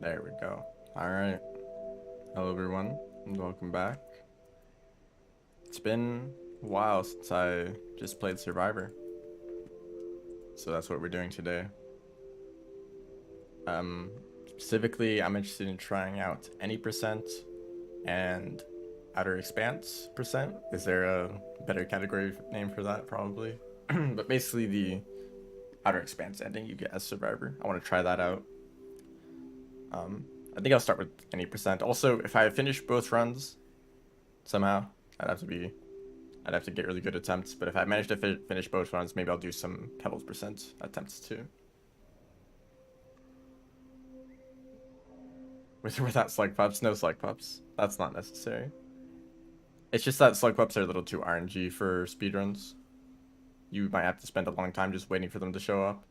There we go. Alright. Hello everyone, and welcome back. It's been a while since I just played Survivor. So that's what we're doing today. Specifically, I'm interested in trying out any percent and outer expanse percent. Is there a better category name for that? Probably. But basically the outer expanse ending you get as Survivor. I want to try that out. I think I'll start with any percent. Also, if I finish both runs somehow, I'd have to get really good attempts. But if I manage to finish both runs, maybe I'll do some Pebbles percent attempts too. Without slug pups, no slug pups. That's not necessary. It's just that slug pups are a little too RNG for speedruns. You might have to spend a long time just waiting for them to show up.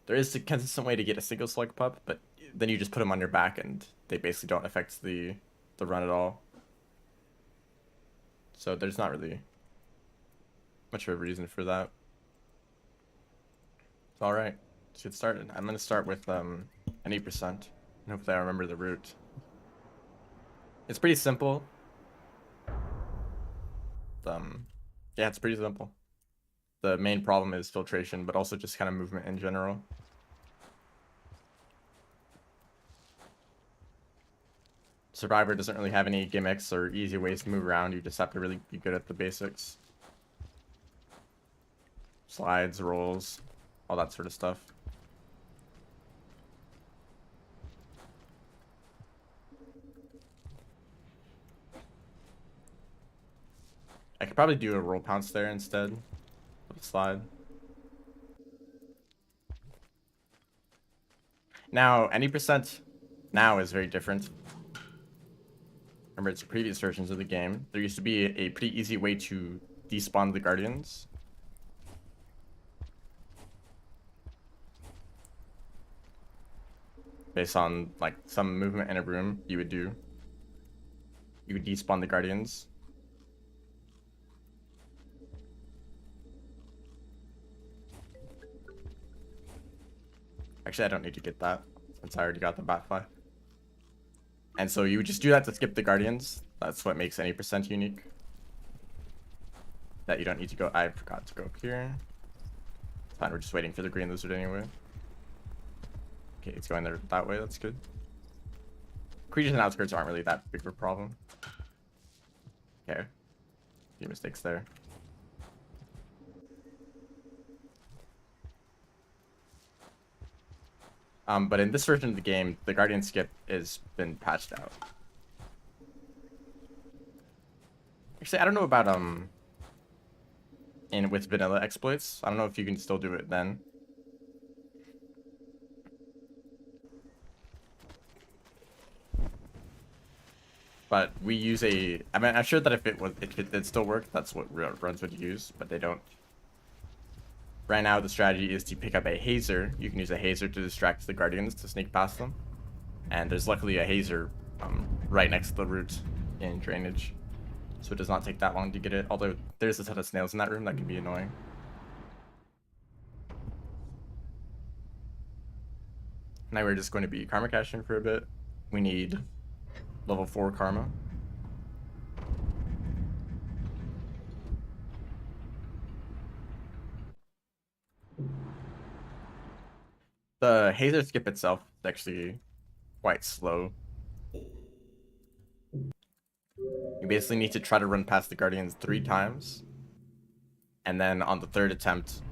There is a consistent way to get a single slug pup, but then you just put them on your back and they basically don't affect the run at all. So there's not really much of a reason for that. All right, let's get started. I'm gonna start with any percent, and hopefully I remember the route. It's pretty simple. Yeah, it's pretty simple. The main problem is filtration, but also just kind of movement in general. Survivor doesn't really have any gimmicks or easy ways to move around. You just have to really be good at the basics. Slides, rolls, all that sort of stuff. I could probably do a roll pounce there instead of a slide. Now, any percent now is very different. Remember, it's previous versions of the game. There used to be a pretty easy way to despawn the guardians. Based on like some movement in a room you would despawn the guardians. Actually, I don't need to get that since I already got the Batfly. And so you would just do that to skip the guardians. That's what makes any percent unique. That you don't need to go. I forgot to go up here. It's fine, we're just waiting for the green lizard anyway. Okay, it's going there that way, that's good. Creatures and outskirts aren't really that big of a problem. Okay. A few mistakes there. But in this version of the game, the Guardian skip has been patched out. Actually, I don't know about with vanilla exploits. I don't know if you can still do it then. But we use I mean, I'm sure that if it did still work, that's what runs would use, but they don't. Right now, the strategy is to pick up a hazer. You can use a hazer to distract the guardians to sneak past them. And there's luckily a hazer right next to the route in drainage. So it does not take that long to get it, although there's a ton of snails in that room that can be annoying. Now we're just going to be karma caching for a bit. We need level 4 karma. The hazer skip itself is actually quite slow. You basically need to try to run past the guardians 3 times. And then on the 3rd attempt,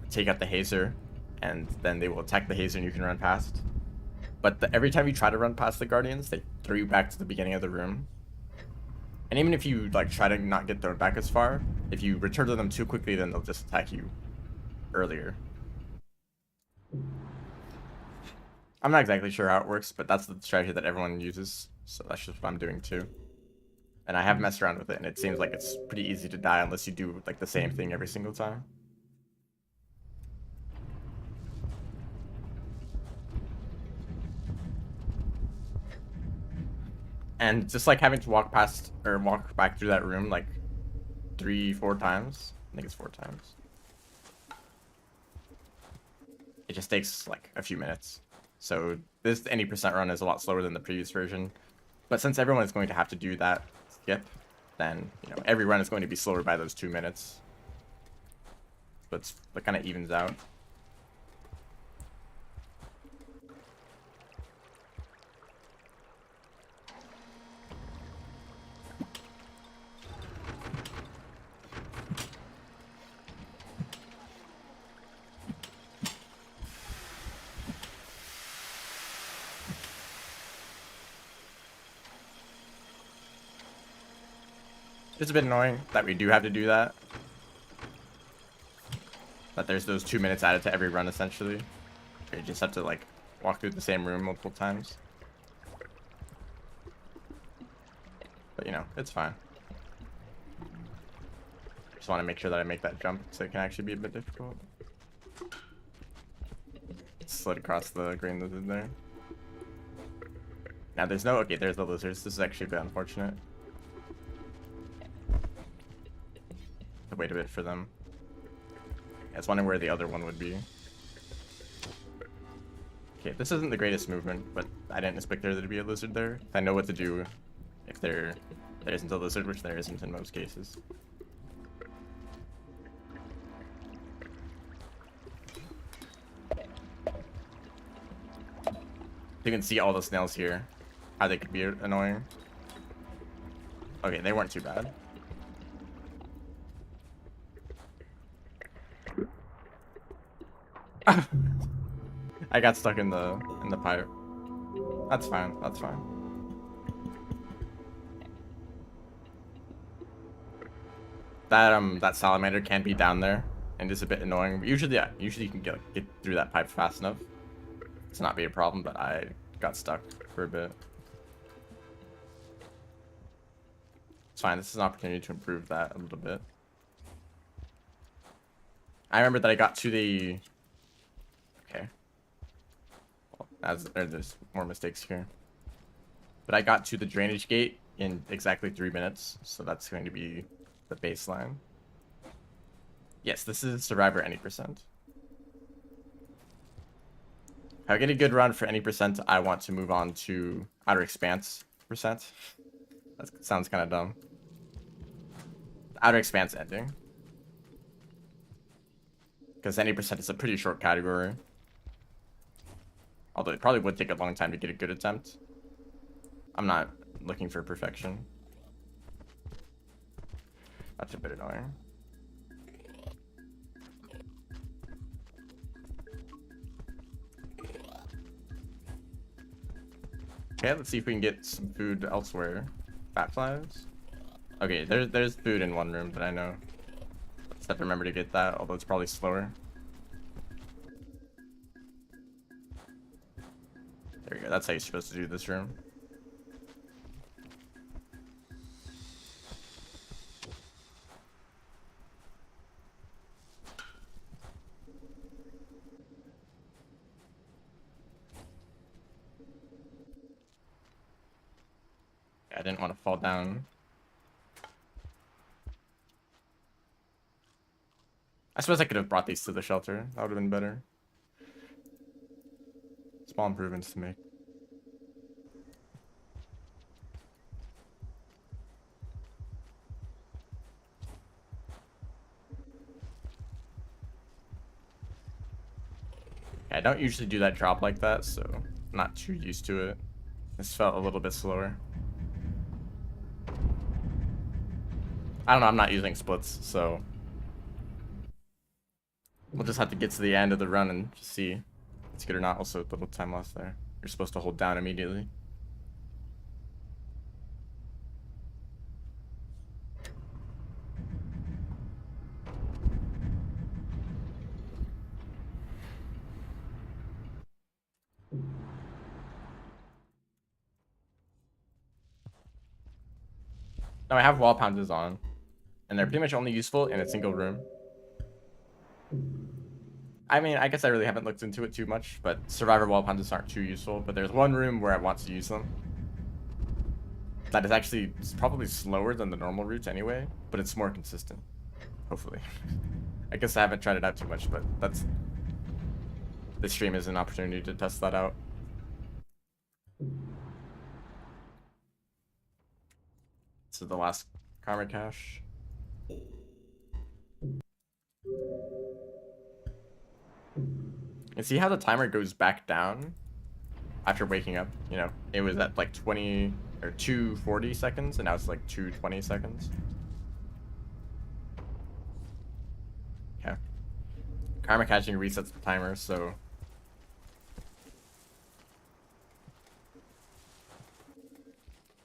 take out the hazer. And then they will attack the hazer and you can run past. But every time you try to run past the guardians, they throw you back to the beginning of the room. And even if you like try to not get thrown back as far, if you return to them too quickly, then they'll just attack you earlier. I'm not exactly sure how it works, but that's the strategy that everyone uses. So that's just what I'm doing too. And I have messed around with it, and it seems like it's pretty easy to die unless you do like the same thing every single time. And just like having to walk past or walk back through that room like 3-4 times. I think it's 4 times. It just takes like a few minutes. So this any percent run is a lot slower than the previous version. But since everyone is going to have to do that skip, then every run is going to be slower by those 2 minutes. But it kind of evens out. It's a bit annoying that we do have to do that. That there's those 2 minutes added to every run, essentially. You just have to, like, walk through the same room multiple times. But, it's fine. Just want to make sure that I make that jump, so it can actually be a bit difficult. Slid across the green lizard there. Now, there's no... Okay, there's the lizards. This is actually a bit unfortunate. Wait a bit for them. I was wondering where the other one would be. Okay, this isn't the greatest movement, but I didn't expect there to be a lizard there. I know what to do if there isn't a lizard, which there isn't in most cases. You can see all the snails here, how they could be annoying. Okay, they weren't too bad. I got stuck in the pipe. That's fine. That's fine. That salamander can be down there and is a bit annoying. But usually you can get through that pipe fast enough. It's not be a problem, but I got stuck for a bit. It's fine. This is an opportunity to improve that a little bit. I remember that I got to the... Okay. Well, there's more mistakes here. But I got to the drainage gate in exactly 3 minutes, so that's going to be the baseline. Yes, this is Survivor any percent. If I get a good run for any percent, I want to move on to Outer Expanse percent. That sounds kind of dumb. Outer Expanse ending. Because any percent is a pretty short category. Although it probably would take a long time to get a good attempt. I'm not looking for perfection. That's a bit annoying. Okay, let's see if we can get some food elsewhere. Bat flies? Okay, there's food in one room that I know. Just have to remember to get that, although it's probably slower. There we go, that's how you're supposed to do this room. I didn't want to fall down. I suppose I could have brought these to the shelter. That would have been better. Small improvements to make. I don't usually do that drop like that, so I'm not too used to it. This felt a little bit slower. I don't know, I'm not using splits, so we'll just have to get to the end of the run and just see if it's good or not. Also, little time lost there. You're supposed to hold down immediately. Now I have wall pounders on, and they're pretty much only useful in a single room. I mean, I guess I really haven't looked into it too much, but Survivor wall pounders aren't too useful, but there's one room where I want to use them. That is actually probably slower than the normal route anyway, but it's more consistent. Hopefully. I guess I haven't tried it out too much, but this stream is an opportunity to test that out. is the last karma cache. And see how the timer goes back down after waking up? You know, it was at like 20 or 240 seconds, and now it's like 220 seconds. Okay. Karma catching resets the timer, so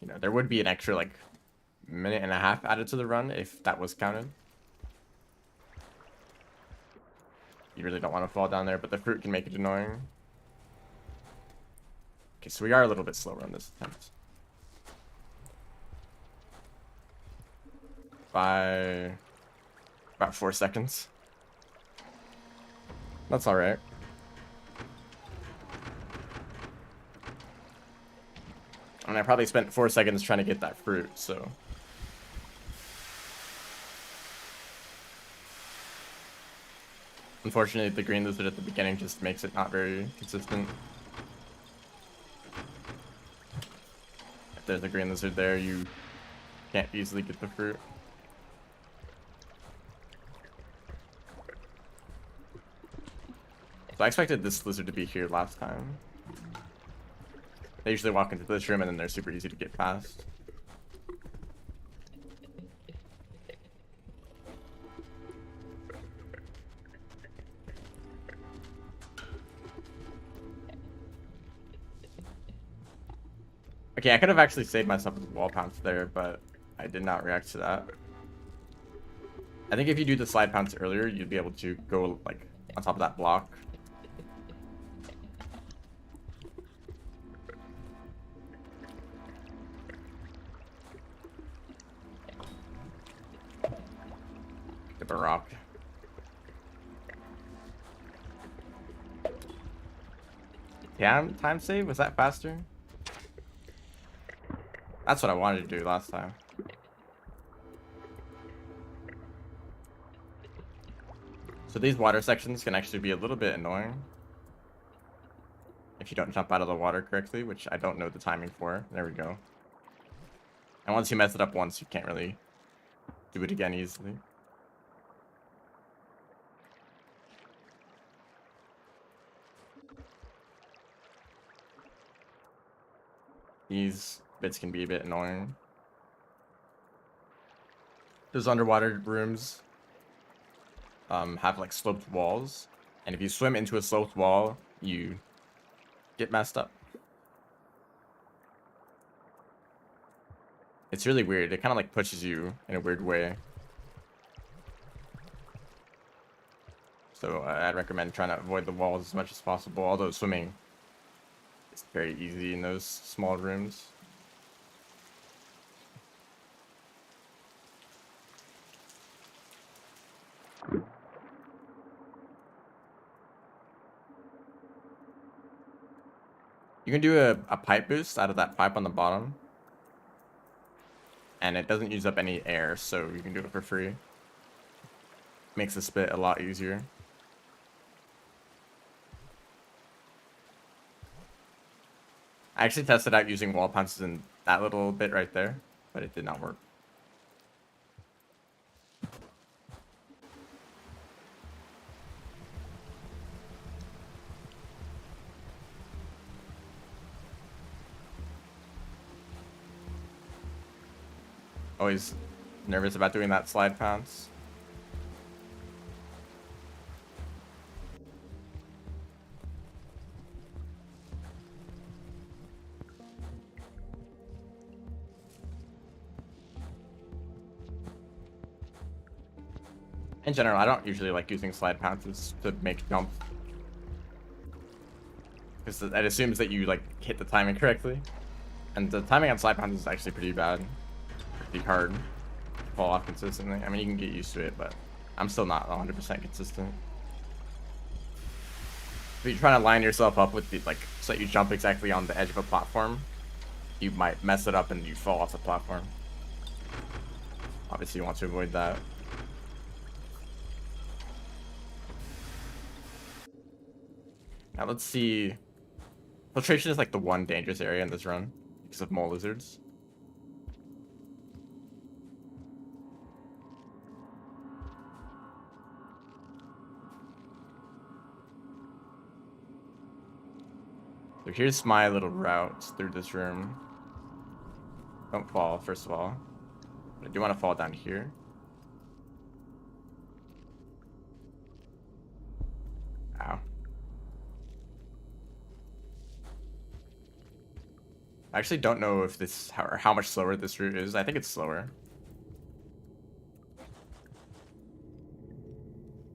you know, there would be an extra like minute and a half added to the run if that was counted. You really don't want to fall down there, but the fruit can make it annoying. Okay, so we are a little bit slower on this attempt. By about 4 seconds. That's alright. I mean, I probably spent 4 seconds trying to get that fruit, so... Unfortunately, the green lizard at the beginning just makes it not very consistent. If there's a green lizard there, you can't easily get the fruit. So I expected this lizard to be here last time. They usually walk into this room and then they're super easy to get past. Okay, I could have actually saved myself with wall pounce there, but I did not react to that. I think if you do the slide pounce earlier, you'd be able to go like on top of that block. Get the rock. Yeah, time save? Was that faster? That's what I wanted to do last time. So these water sections can actually be a little bit annoying if you don't jump out of the water correctly, which I don't know the timing for. There we go. And once you mess it up once, you can't really do it again easily. These bits can be a bit annoying. Those underwater rooms have like sloped walls, and if you swim into a sloped wall, you get messed up. It's really weird. It kind of like pushes you in a weird way. So I'd recommend trying to avoid the walls as much as possible, although swimming is very easy in those small rooms. You can do a pipe boost out of that pipe on the bottom. And it doesn't use up any air, so you can do it for free. Makes the spit a lot easier. I actually tested out using wall punches in that little bit right there, but it did not work. Always nervous about doing that slide pounce. In general, I don't usually like using slide pounces to make jumps, because it assumes that you like hit the timing correctly, and the timing on slide pounces is actually pretty bad, pretty hard to fall off consistently. I mean, you can get used to it, but I'm still not 100% consistent. If you're trying to line yourself up with the like, so that you jump exactly on the edge of a platform, you might mess it up and you fall off the platform. Obviously, you want to avoid that. Now let's see. Filtration is like the one dangerous area in this run because of mole lizards. So here's my little route through this room. Don't fall, first of all. But I do want to fall down here. Ow. I actually don't know if this, how much slower this route is. I think it's slower.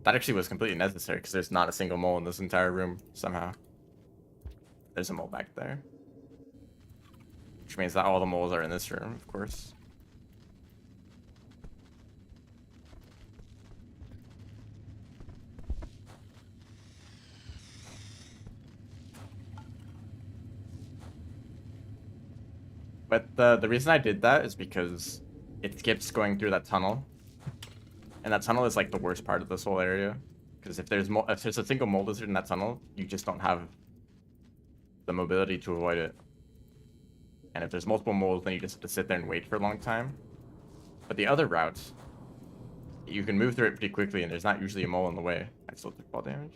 That actually was completely necessary because there's not a single mole in this entire room somehow. There's a mole back there. Which means that all the moles are in this room, of course. But the reason I did that is because it skips going through that tunnel. And that tunnel is like the worst part of this whole area. Because if there's a single mole lizard in that tunnel, you just don't have the mobility to avoid it. And if there's multiple moles, then you just have to sit there and wait for a long time. But the other route, you can move through it pretty quickly and there's not usually a mole in the way. I still took fall damage.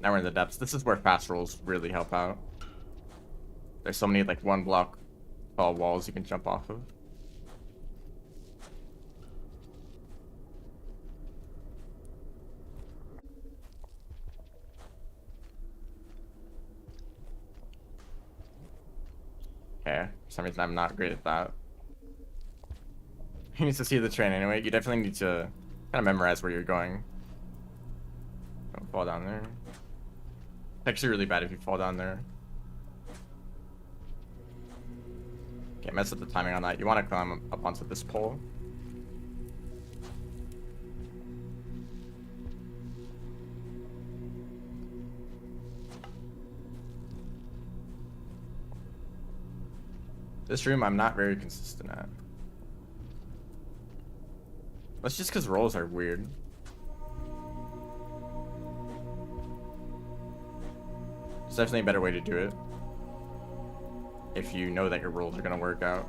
Now we're in the depths. This is where fast rolls really help out. There's so many like 1 block tall walls you can jump off of. Okay, for some reason I'm not great at that. You need to see the train anyway. You definitely need to kind of memorize where you're going. Don't fall down there. It's actually really bad if you fall down there. Okay, mess up the timing on that. You want to climb up onto this pole. This room I'm not very consistent at. That's just because rolls are weird. There's definitely a better way to do it. If you know that your rolls are going to work out.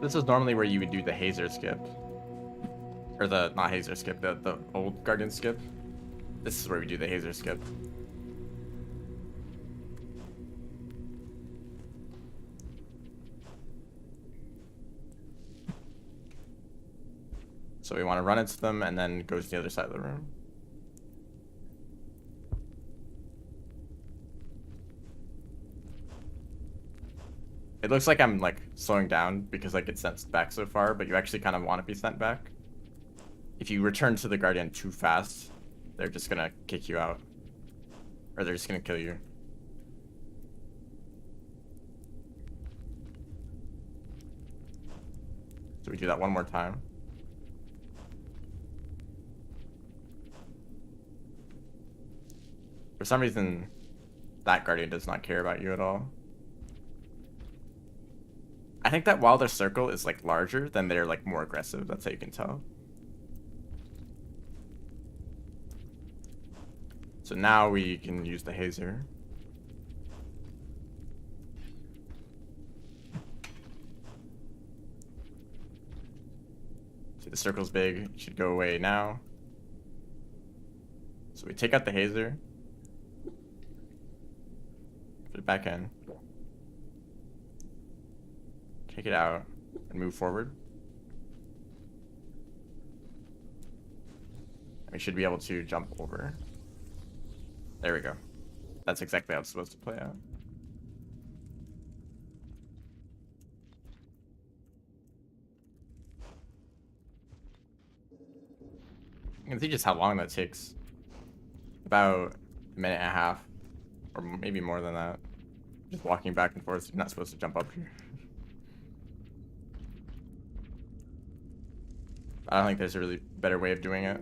This is normally where you would do the hazer skip. Or the, not hazer skip, the old guardian skip. This is where we do the hazer skip. So we want to run into them and then go to the other side of the room. It looks like I'm like slowing down because I get sent back so far, but you actually kind of want to be sent back. If you return to the Guardian too fast, they're just gonna kick you out. Or they're just gonna kill you. So we do that one more time. For some reason, that Guardian does not care about you at all. I think that while their circle is like larger, then they're like more aggressive. That's how you can tell. So now we can use the hazer. See, the circle's big. It should go away now. So we take out the hazer. Put it back in. Take it out and move forward. We should be able to jump over. There we go. That's exactly how it's supposed to play out. You can see just how long that takes. About a minute and a half, or maybe more than that. Just walking back and forth. You're not supposed to jump up here. I don't think there's a really better way of doing it.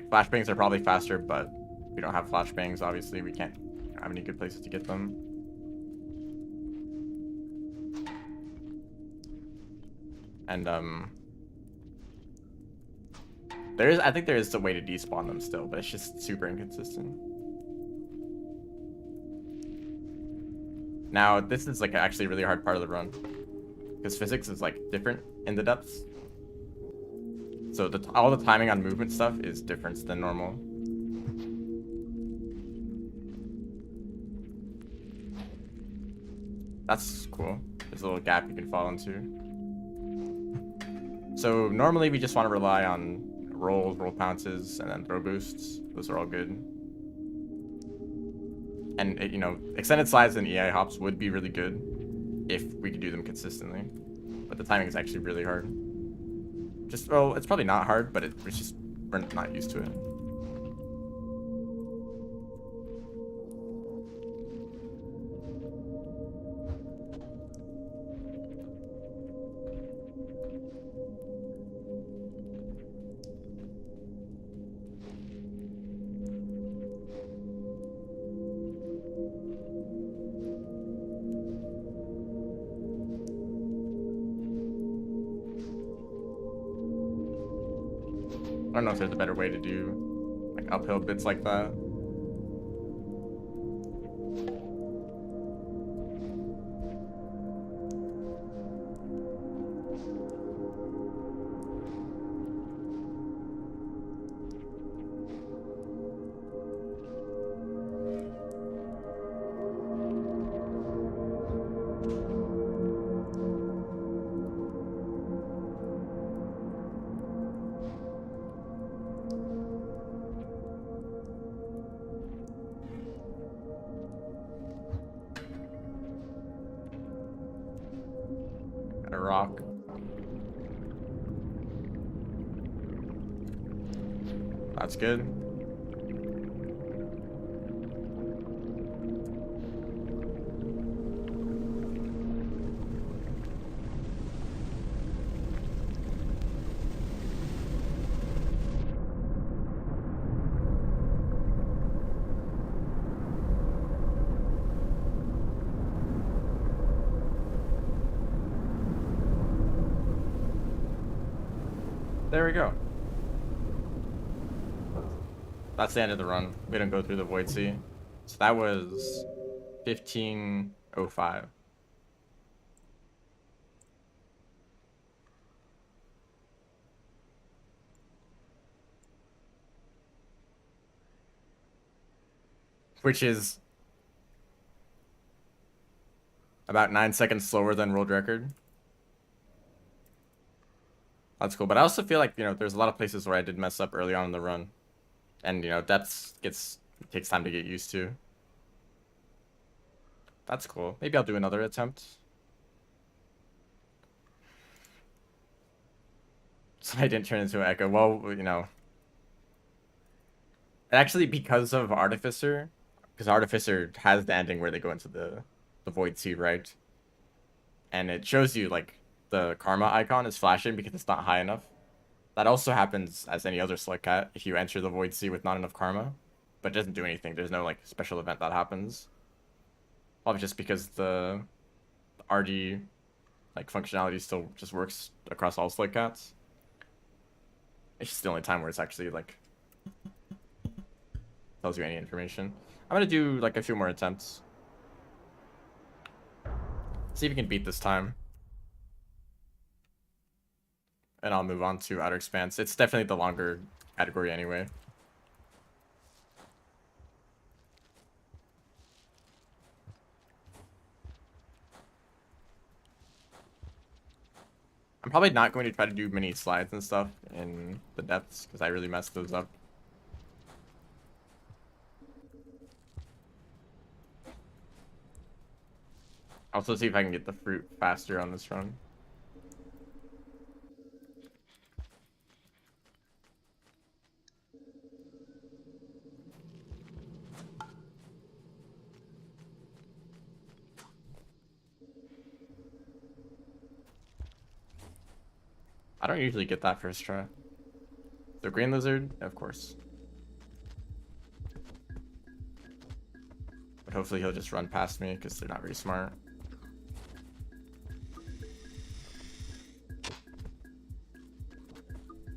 Like, flashbangs are probably faster, but we don't have flashbangs, obviously. We can't have any good places to get them. And, I think there is a way to despawn them still, but it's just super inconsistent. Now, this is, like, actually a really hard part of the run. Because physics is, like, different in the depths. So all the timing on movement stuff is different than normal. That's cool. There's a little gap you can fall into. So normally we just want to rely on rolls, roll pounces, and then throw boosts. Those are all good. And, you know, extended slides and EI hops would be really good if we could do them consistently. But the timing is actually really hard. Well, it's probably not hard, but it's just, we're not used to it. I don't know if there's a better way to do like uphill bits like that. A rock. That's good. There we go. That's the end of the run. We didn't go through the Void Sea. So that was 15:05. Which is about 9 seconds slower than world record. That's cool. But I also feel like, you know, there's a lot of places where I did mess up early on in the run. And, you know, depths takes time to get used to. That's cool. Maybe I'll do another attempt. So I didn't turn into an echo. Well, you know. Actually, because of Artificer, because Artificer has the ending where they go into the Void Sea, right? And it shows you, like, the karma icon is flashing because it's not high enough. That also happens as any other Slick Cat if you enter the Void Sea with not enough karma. But it doesn't do anything. There's no, like, special event that happens. Probably just because the RD, like, functionality still just works across all Slick Cats. It's just the only time where it's actually, like, tells you any information. I'm gonna do, like, a few more attempts. See if we can beat this time. And I'll move on to Outer Expanse. It's definitely the longer category anyway. I'm probably not going to try to do mini slides and stuff in the depths because I really messed those up. Also see if I can get the fruit faster on this run. I don't usually get that first try. The green lizard, of course. hopefully he'll just run past me because they're not very smart.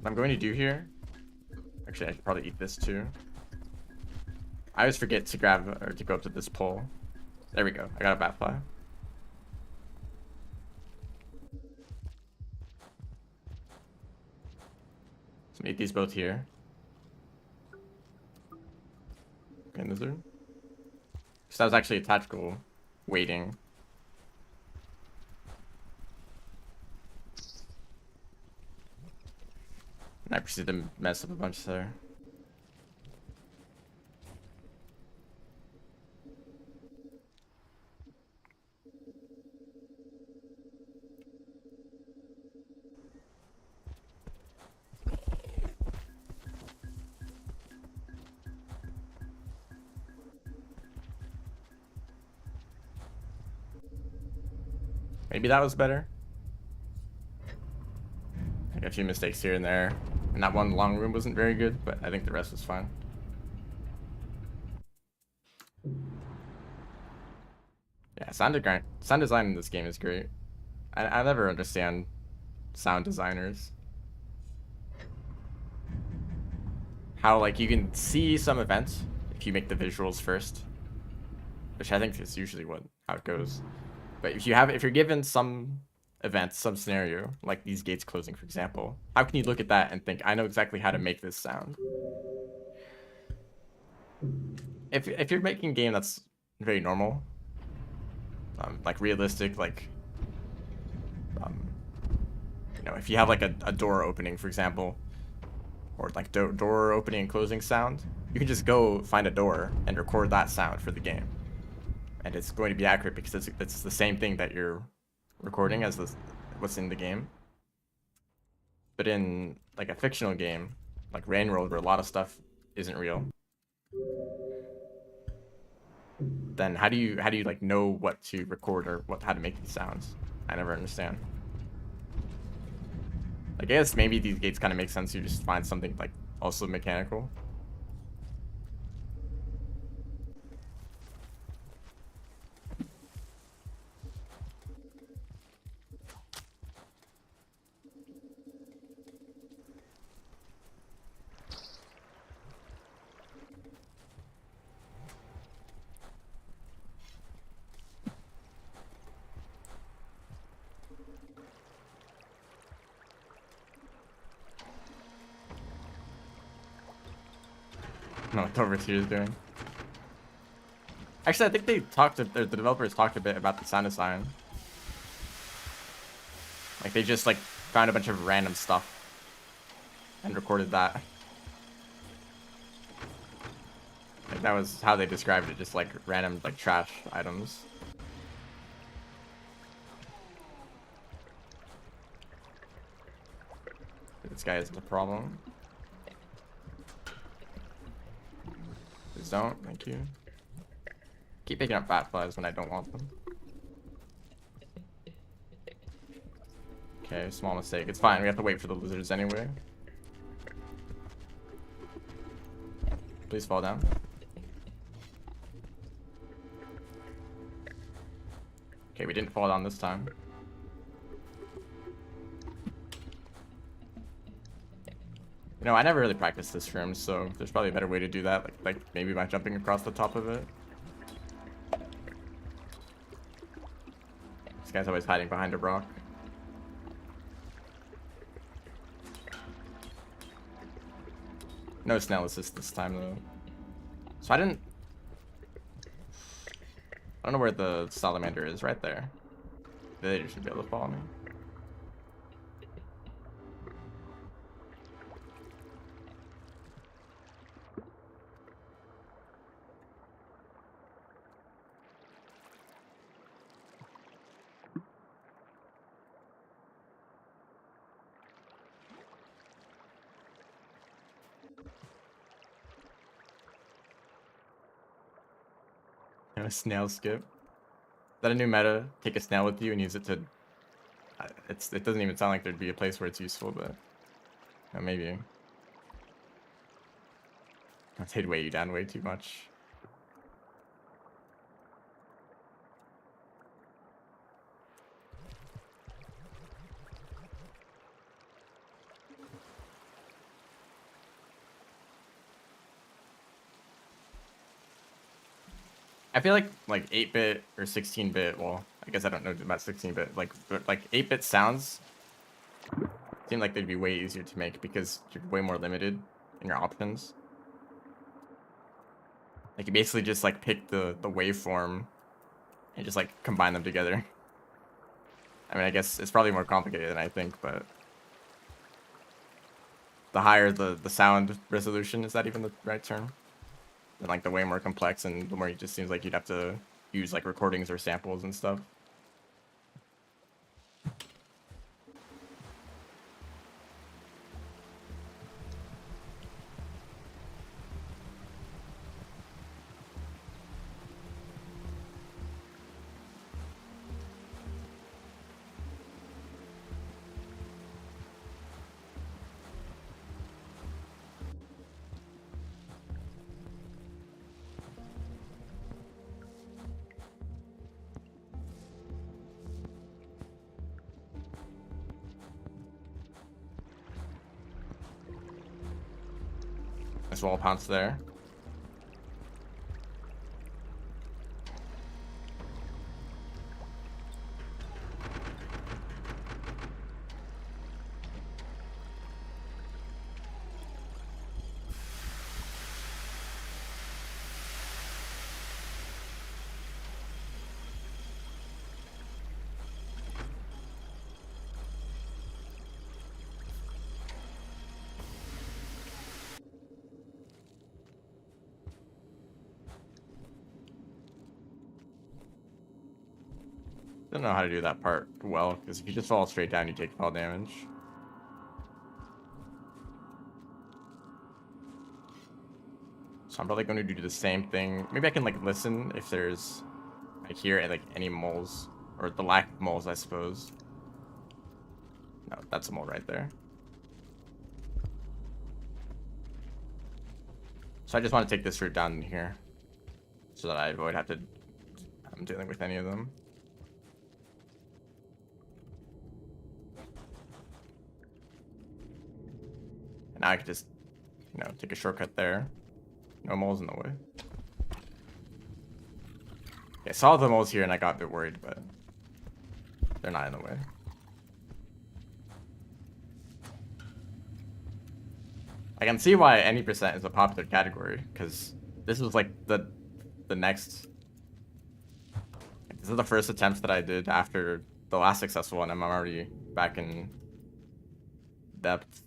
What I'm going to do here, actually I should probably eat this too. I always forget to grab or to go up to this pole. There we go. I got a bat fly. So eat these both here. Okay, lizard. So that was actually a tactical waiting. And I proceeded to mess up a bunch there. Maybe that was better. I got a few mistakes here and there. And that one long room wasn't very good, but I think the rest was fine. Yeah, sound design in this game is great. I never understand sound designers. How, like, you can see some events if you make the visuals first. Which I think is usually how it goes. But if you're given some event, some scenario, like these gates closing, for example, how can you look at that and think, I know exactly how to make this sound? If you're making a game that's very normal, like realistic, like, you know, if you have like a door opening, for example, or like door opening and closing sound, you can just go find a door and record that sound for the game. And it's going to be accurate because it's the same thing that you're recording as what's in the game. But in like a fictional game, like Rain World, where a lot of stuff isn't real, then how do you like know what to record or how to make these sounds? I never understand. I guess maybe these gates kind of make sense. You just find something like also mechanical. No, what Overseer is doing. Actually, I think the developers talked a bit about the sound design. Like they just like found a bunch of random stuff and recorded that. Like that was how they described it, just like random like trash items. This guy isn't a problem. Please don't, thank you. Keep picking up bat flies when I don't want them. Okay, small mistake. It's fine, we have to wait for the lizards anyway. Please fall down. Okay, we didn't fall down this time. You know, I never really practiced this room, so there's probably a better way to do that, like maybe by jumping across the top of it. This guy's always hiding behind a rock. No snail assist this time, though. So I don't know where the salamander is. Right there. They should be able to follow me. And a snail skip. Is that a new meta? Take a snail with you and use it to... It doesn't even sound like there'd be a place where it's useful, but... maybe. They'd weigh you down way too much. I feel like 8-bit or 16-bit. Well, I guess I don't know about 16-bit. Like 8-bit sounds seem like they'd be way easier to make because you're way more limited in your options. Like you basically just like pick the waveform and just like combine them together. I mean, I guess it's probably more complicated than I think, but the higher the sound resolution, is that even the right term? And like the way more complex, and the more it just seems like you'd have to use like recordings or samples and stuff. Nice wall pounce there. Don't know how to do that part well, because if you just fall straight down, you take fall damage. So I'm probably going to do the same thing. Maybe I can like listen if there's, I hear like any moles, or the lack of moles, I suppose. No, that's a mole right there. So I just want to take this route down here, so that I avoid I'm dealing with any of them. And now I can just, take a shortcut there. No moles in the way. Yeah, I saw the moles here and I got a bit worried, but they're not in the way. I can see why any percent is a popular category, because this was like the next. This is the first attempt that I did after the last successful one, and I'm already back in depth.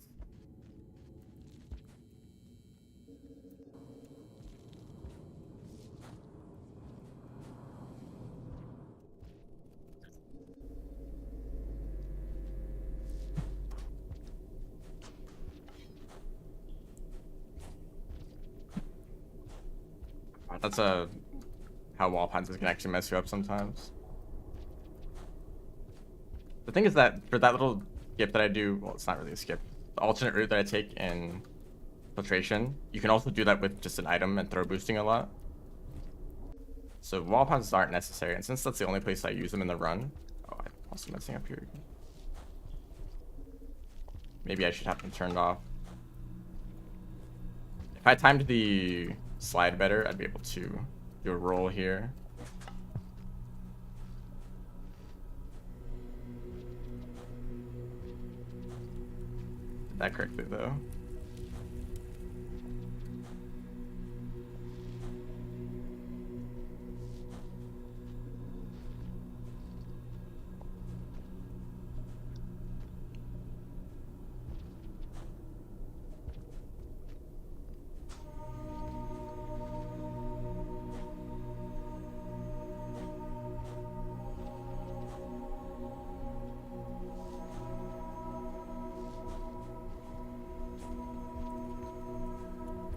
That's how wall punches can actually mess you up sometimes. The thing is that for that little skip that I do, well, it's not really a skip. The alternate route that I take in filtration, you can also do that with just an item and throw boosting a lot. So wall punches aren't necessary, and since that's the only place I use them in the run, oh, I'm also messing up here. Maybe I should have them turned off. If I timed the slide better, I'd be able to do a roll here. Did that correctly though.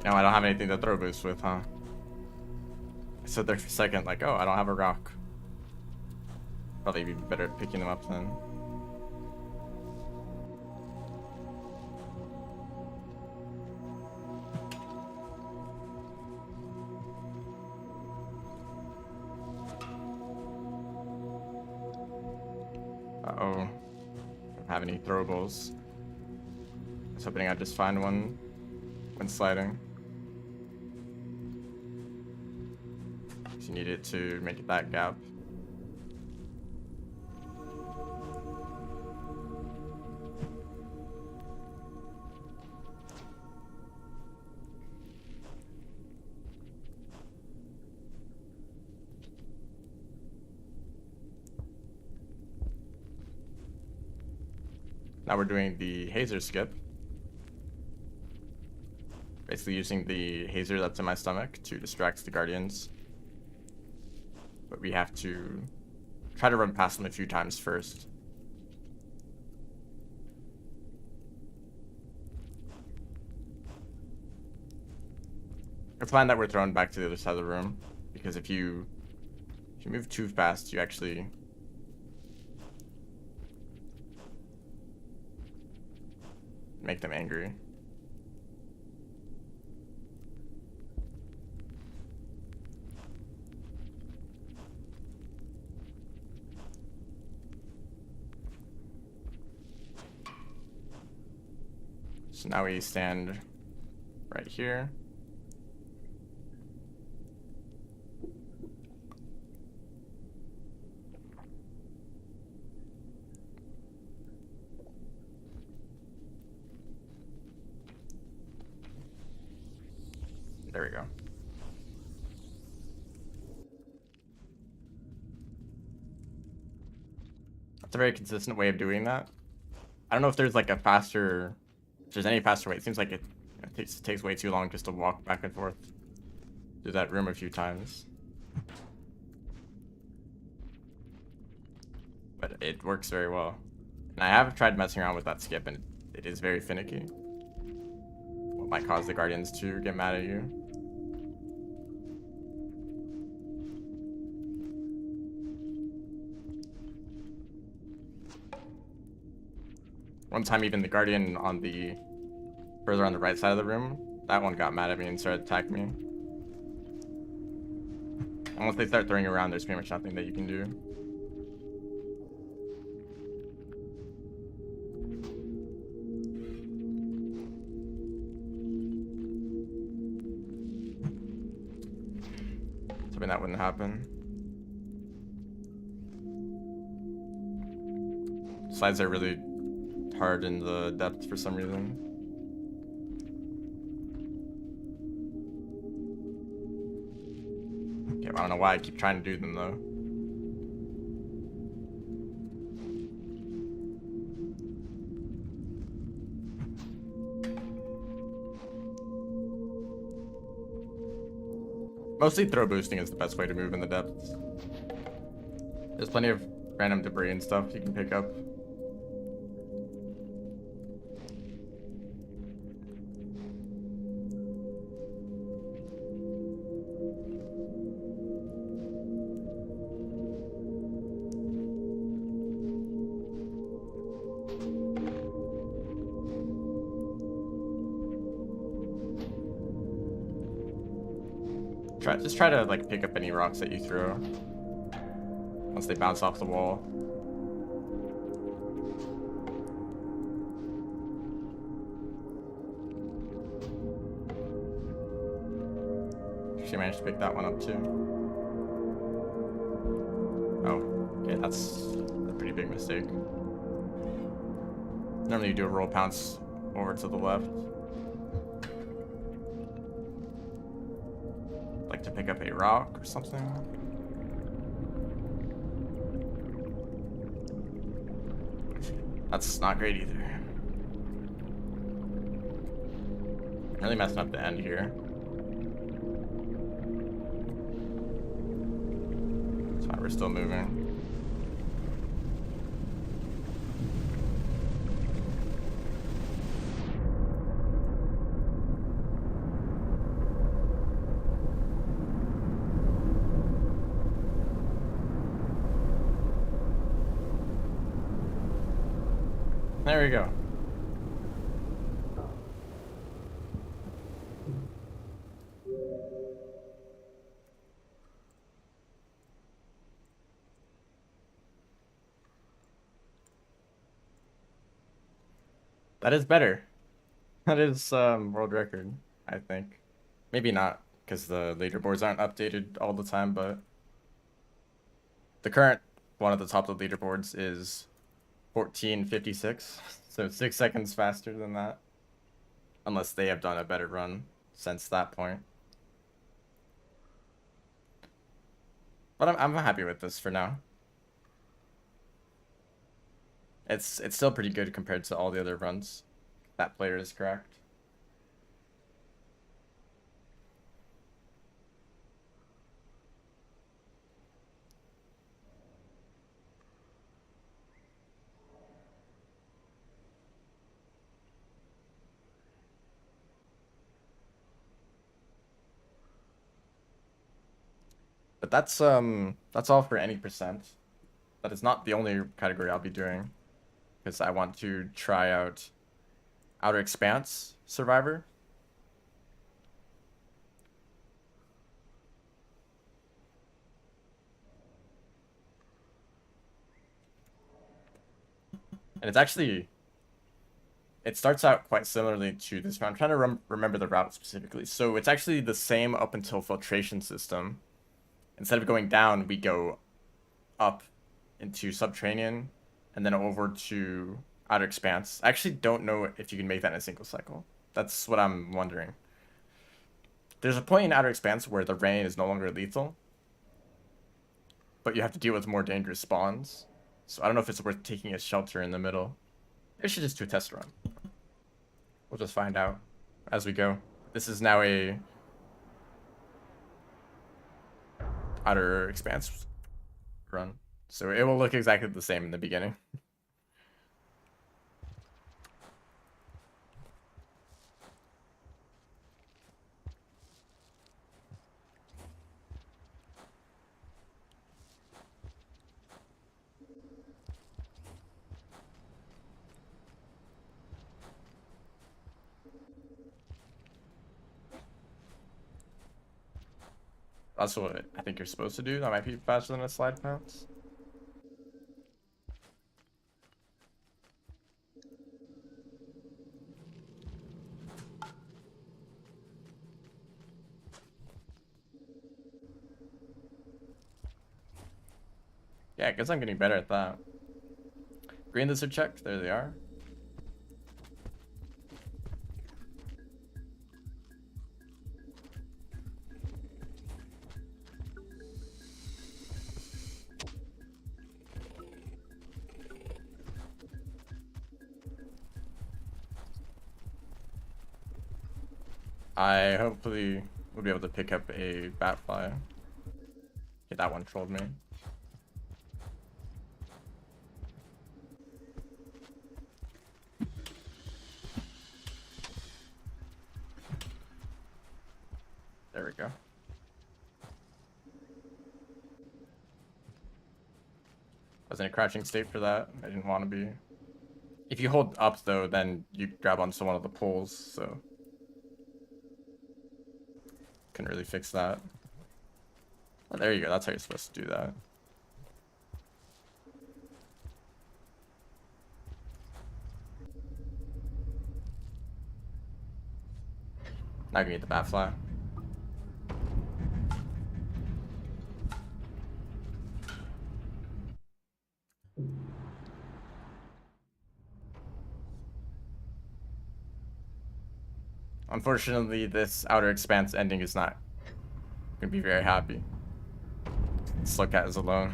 No, I don't have anything to throw boost with, huh? I stood there for a second like, oh, I don't have a rock. Probably be better at picking them up then. Uh-oh. Don't have any throwables. I was hoping I'd just find one when sliding. So you need it to make it that gap. Now we're doing the hazer skip. Basically using the hazer that's in my stomach to distract the guardians. But we have to try to run past them a few times first. It's fine that we're thrown back to the other side of the room, because if you move too fast, you actually make them angry. So now we stand right here. There we go. That's a very consistent way of doing that. I don't know if there's like a faster, if there's any faster way. It seems like it takes way too long just to walk back and forth through that room a few times. But it works very well. And I have tried messing around with that skip, and it is very finicky. What might cause the guardians to get mad at you. One time even the guardian on the further on the right side of the room, that one got mad at me and started attacking me. And once they start throwing you around, there's pretty much nothing that you can do. Hoping that wouldn't happen. Slides are really hard in the depth for some reason. Okay, well, I don't know why I keep trying to do them though. Mostly throw boosting is the best way to move in the depths. There's plenty of random debris and stuff you can pick up. Just try to like pick up any rocks that you throw once they bounce off the wall. She managed to pick that one up too. Oh, okay, that's a pretty big mistake. Normally you do a roll pounce over to the left. Like to pick up a rock or something. That's not great either. Really messing up the end here. That's why we're still moving. There we go. That is better. That is world record, I think. Maybe not. because the leaderboards aren't updated all the time, but the current one at the top of the leaderboards is 14:56, so 6 seconds faster than that. Unless they have done a better run since that point. But I'm happy with this for now. It's still pretty good compared to all the other runs. That player is correct. But that's all for any percent. That is not the only category I'll be doing, because I want to try out Outer Expanse Survivor. And it's actually, it starts out quite similarly to this round. I'm trying to remember the route specifically. So it's actually the same up until filtration system. Instead of going down, we go up into Subterranean and then over to Outer Expanse. I actually don't know if you can make that in a single cycle. That's what I'm wondering. There's a point in Outer Expanse where the rain is no longer lethal, but you have to deal with more dangerous spawns. So I don't know if it's worth taking a shelter in the middle. Maybe we should just do a test run. We'll just find out as we go. This is now a Outer Expanse run, so it will look exactly the same in the beginning. That's what I think you're supposed to do. That might be faster than a slide bounce. Yeah, I guess I'm getting better at that. Green lizard checked. There they are. I hopefully will be able to pick up a batfly. Okay, that one trolled me. There we go. I was in a crouching state for that. I didn't want to be. If you hold up though, then you grab onto one of the poles, so couldn't really fix that. Oh, there you go. That's how you're supposed to do that. Now I can get the batfly. Unfortunately, this Outer Expanse ending is not gonna be very happy. Slug Cat is alone.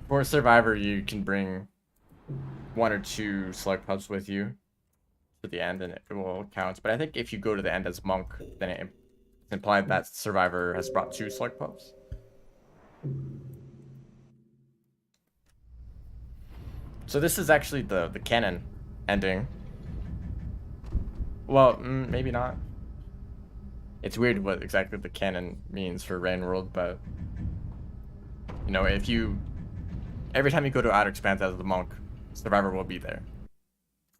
For Survivor, you can bring 1 or 2 slug pups with you to the end, and it will count. But I think if you go to the end as Monk, then it's implied that Survivor has brought 2 slug pups. So this is actually the canon ending. Well, maybe not. It's weird what exactly the canon means for Rain World, but you know, if you every time you go to Outer Expanse as the Monk, Survivor will be there.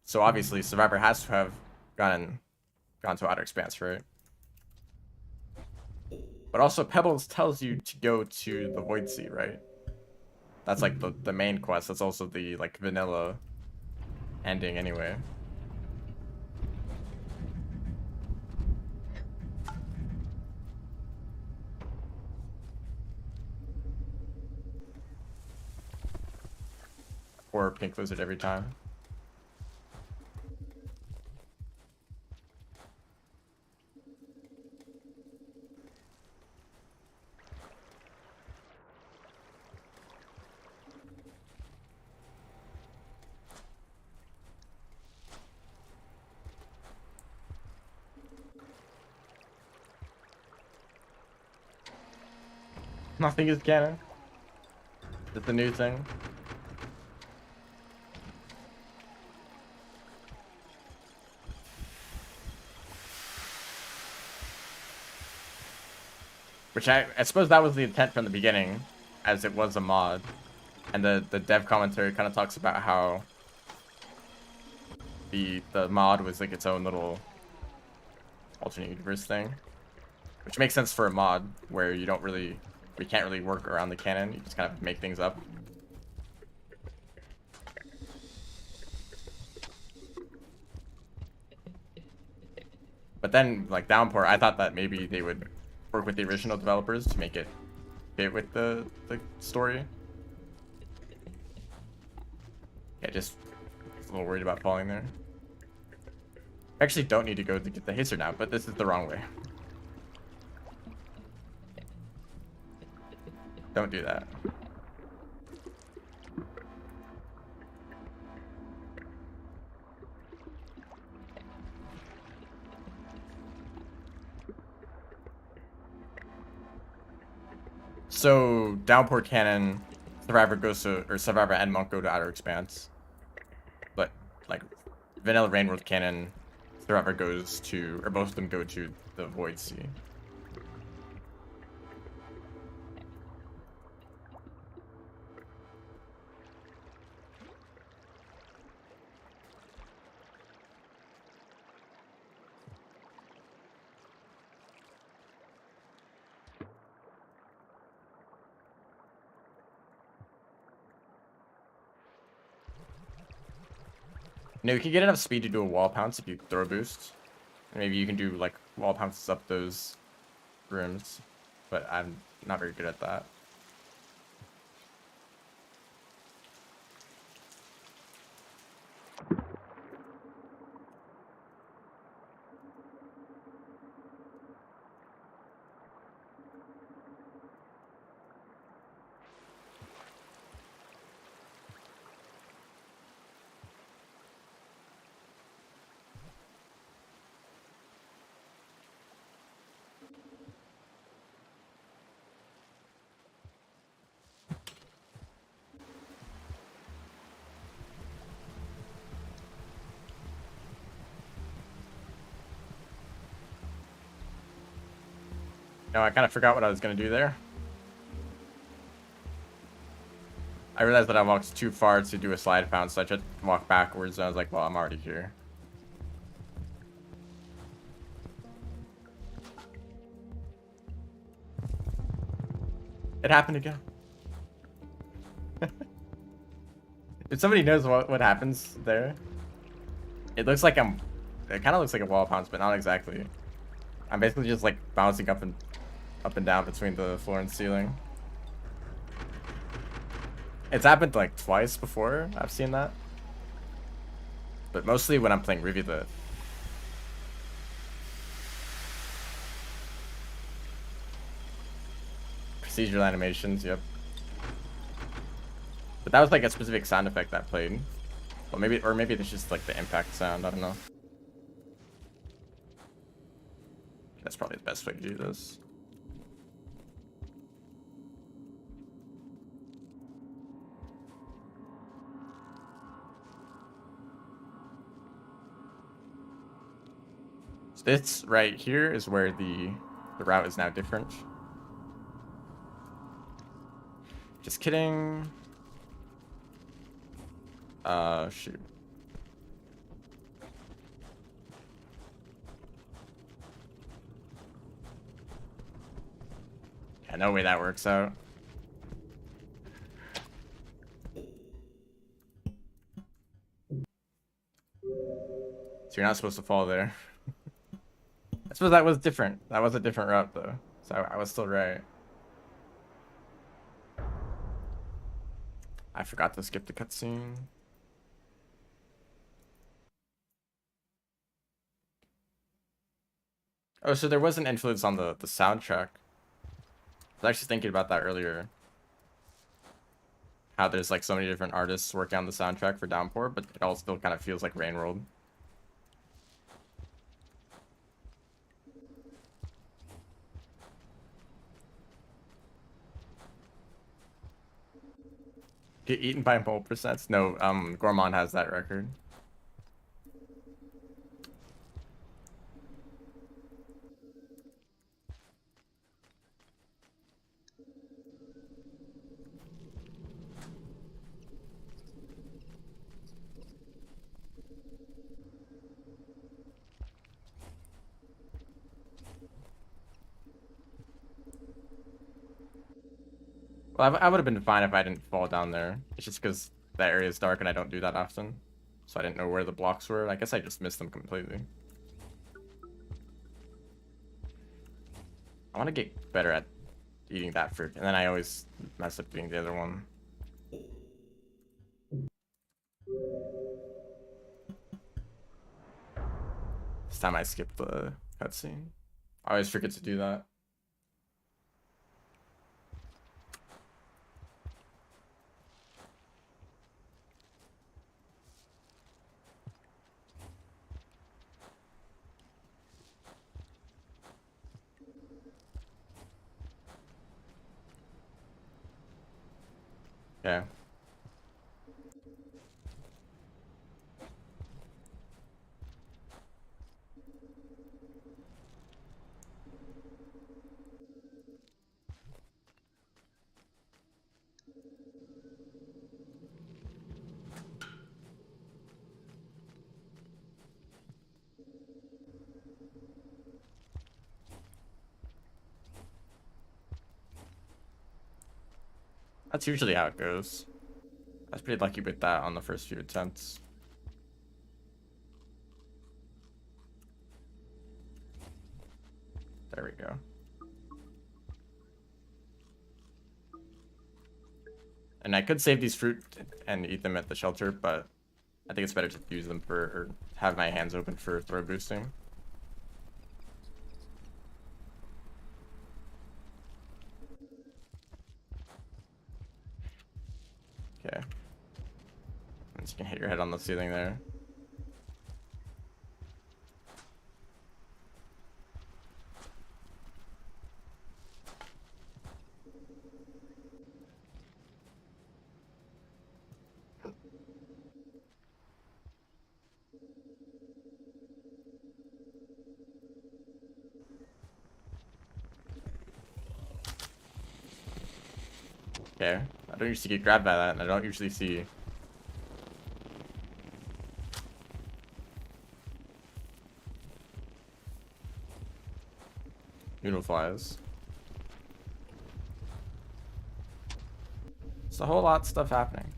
So obviously Survivor has to have gone to Outer Expanse, right? But also Pebbles tells you to go to the Void Sea, right? That's like the main quest. That's also the like vanilla ending anyway. for Pink Lizard every time. Nothing is canon. It's a new thing. Which I suppose that was the intent from the beginning, as it was a mod. And the dev commentary kind of talks about how the mod was like its own little alternate universe thing. Which makes sense for a mod where you can't really work around the canon, you just kind of make things up. But then, like Downpour, I thought that maybe they would work with the original developers to make it fit with the story. Yeah, just a little worried about falling there. I actually don't need to go to get the hazer now, but this is the wrong way. Don't do that. So Downpour Cannon, Survivor and Monk go to Outer Expanse. But like Vanilla Rainworld Cannon, Survivor goes to, or both of them go to the Void Sea. No, you can get enough speed to do a wall pounce if you throw boost. Maybe you can do like wall pounces up those rooms, but I'm not very good at that. No, I kind of forgot what I was going to do there. I realized that I walked too far to do a slide pounce, so I tried to walk backwards, and I was like, well, I'm already here. It happened again. If somebody knows what happens there, it looks like it kind of looks like a wall pounce, but not exactly. I'm basically just like bouncing up and down between the floor and ceiling. It's happened like twice before. I've seen that, but mostly when I'm playing Rivulet. Procedural animations, yep. But that was like a specific sound effect that played. Well, maybe it's just like the impact sound. I don't know. That's probably the best way to do this. So this right here is where the route is now different. Just kidding. Shoot. Yeah, no way that works out. So you're not supposed to fall there. I suppose that was different. That was a different route though. So I was still right. I forgot to skip the cutscene. Oh, so there was an influence on the soundtrack. I was actually thinking about that earlier. How there's like so many different artists working on the soundtrack for Downpour, but it all still kind of feels like Rain World. Get eaten by mole percents? No, Gourmand has that record. Well, I would have been fine if I didn't fall down there. It's just because that area is dark and I don't do that often. So I didn't know where the blocks were. I guess I just missed them completely. I want to get better at eating that fruit. And then I always mess up eating the other one. This time I skipped the cutscene. I always forget to do that. Okay. That's usually how it goes. I was pretty lucky with that on the first few attempts. There we go. And I could save these fruit and eat them at the shelter, but I think it's better to use them for, or have my hands open for throw boosting. Okay. Once you can hit your head on the ceiling there. Okay. I don't usually get grabbed by that, and I don't usually see Uniflies. It's a whole lot of stuff happening.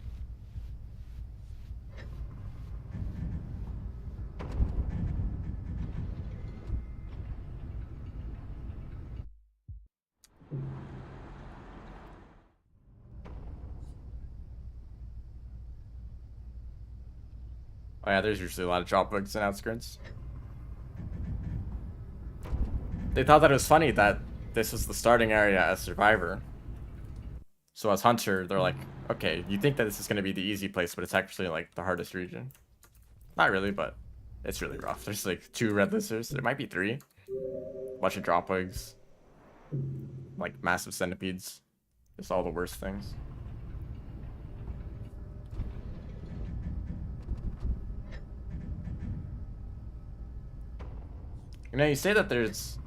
Oh yeah, there's usually a lot of drop bugs and outskirts. They thought that it was funny that this was the starting area as Survivor. So as Hunter, they're like, okay, you think that this is going to be the easy place, but it's actually like the hardest region. Not really, but it's really rough. There's like 2 red lizards. There might be 3. Bunch of drop bugs. Like massive centipedes. Just all the worst things. You know, you say that there's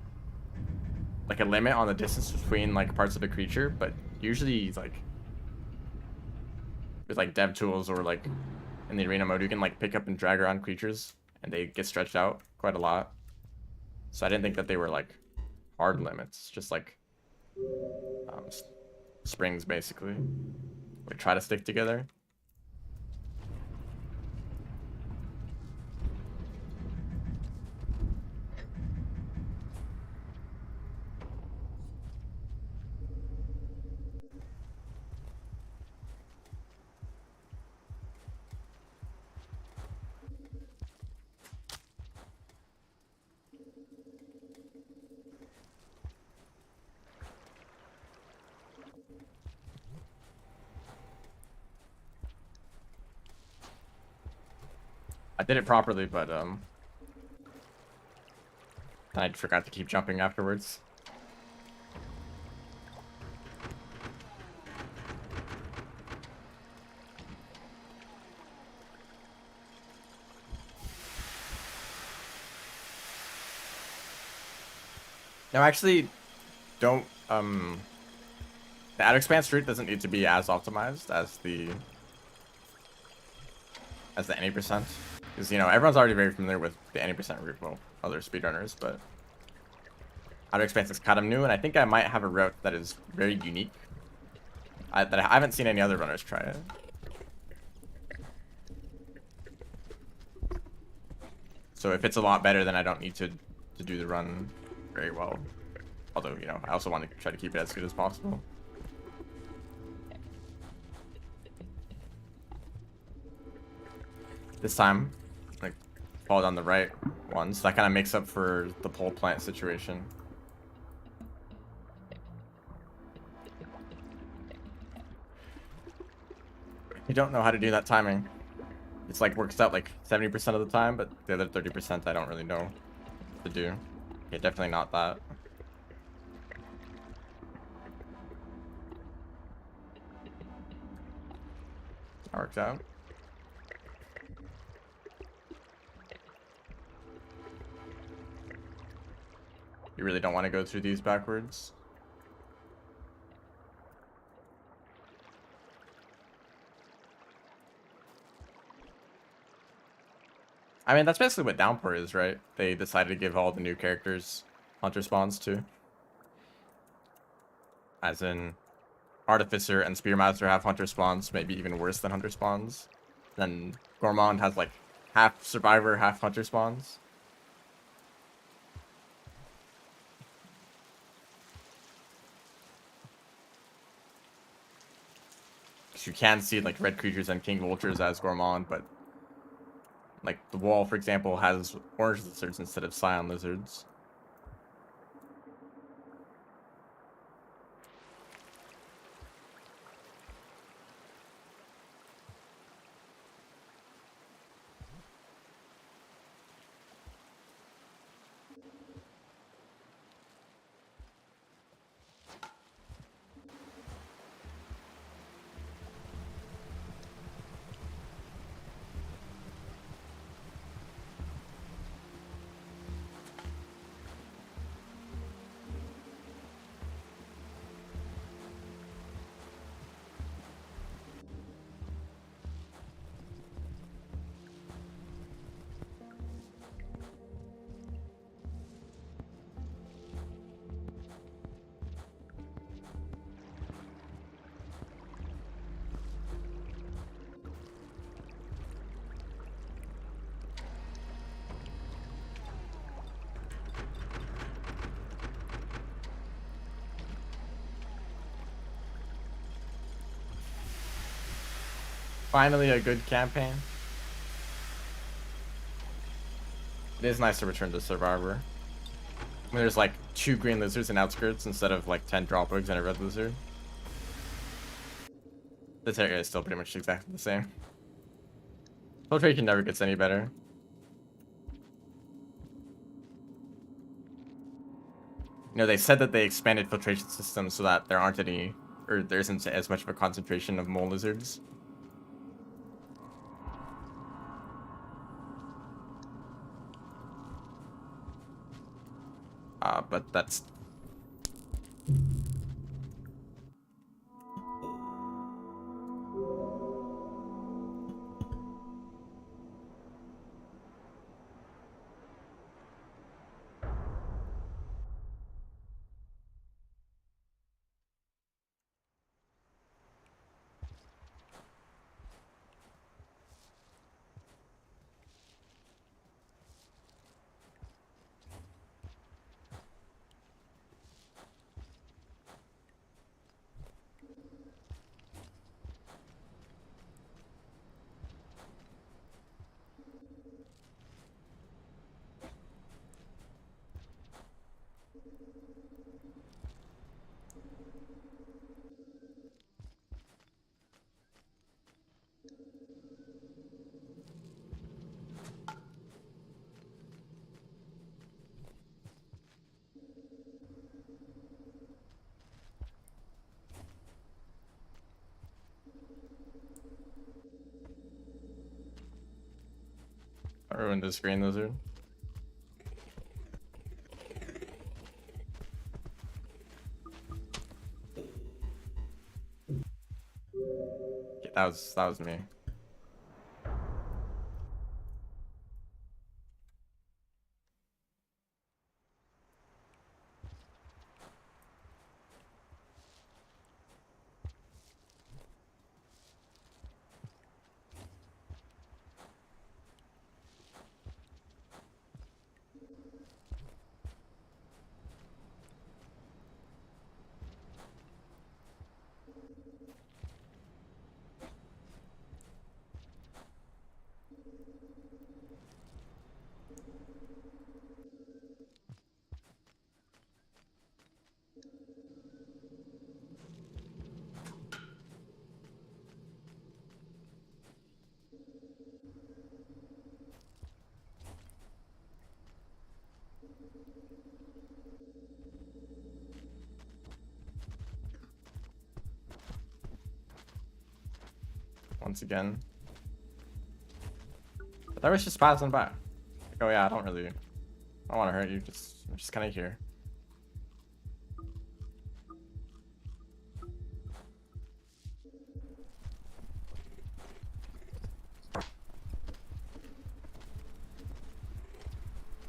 like a limit on the distance between like parts of the creature, but usually like with like dev tools or like in the arena mode, you can like pick up and drag around creatures and they get stretched out quite a lot. So I didn't think that they were like hard limits, just like springs basically. We try to stick together. I did it properly, but I forgot to keep jumping afterwards. No, actually, don't the outer expanse route doesn't need to be as optimized as the any percent, because you know everyone's already very familiar with the any percent route. Well, other speedrunners, but outer expanse is kind of new, and I think I might have a route that is very unique. That I haven't seen any other runners try it. So if it's a lot better, then I don't need to do the run very well. Although, you know, I also want to try to keep it as good as possible. This time, like, fall down the right one, so that kind of makes up for the pole plant situation. I don't know how to do that timing. It's like works out like 70% of the time, but the other 30% I don't really know what to do. Okay, definitely not that. That worked out. You really don't want to go through these backwards. I mean, that's basically what Downpour is, right? They decided to give all the new characters hunter spawns too. As in, Artificer and Spearmaster have hunter spawns, maybe even worse than hunter spawns. Then Gourmand has like half Survivor, half hunter spawns. You can see like red creatures and king vultures as Gourmand, but like the wall, for example, has orange lizards instead of cyan lizards. Finally, a good campaign. It is nice to return to Survivor. When there's like 2 green lizards in outskirts instead of like 10 drop bugs and a red lizard. This area is still pretty much exactly the same. Filtration never gets any better. You know, they said that they expanded filtration systems so that there aren't any, or there isn't as much of a concentration of mole lizards. But that's... Summon this green lizard. Okay, that was me. Once again. But that was just passing by. Like, oh yeah, I don't want to hurt you, I'm just kind of here.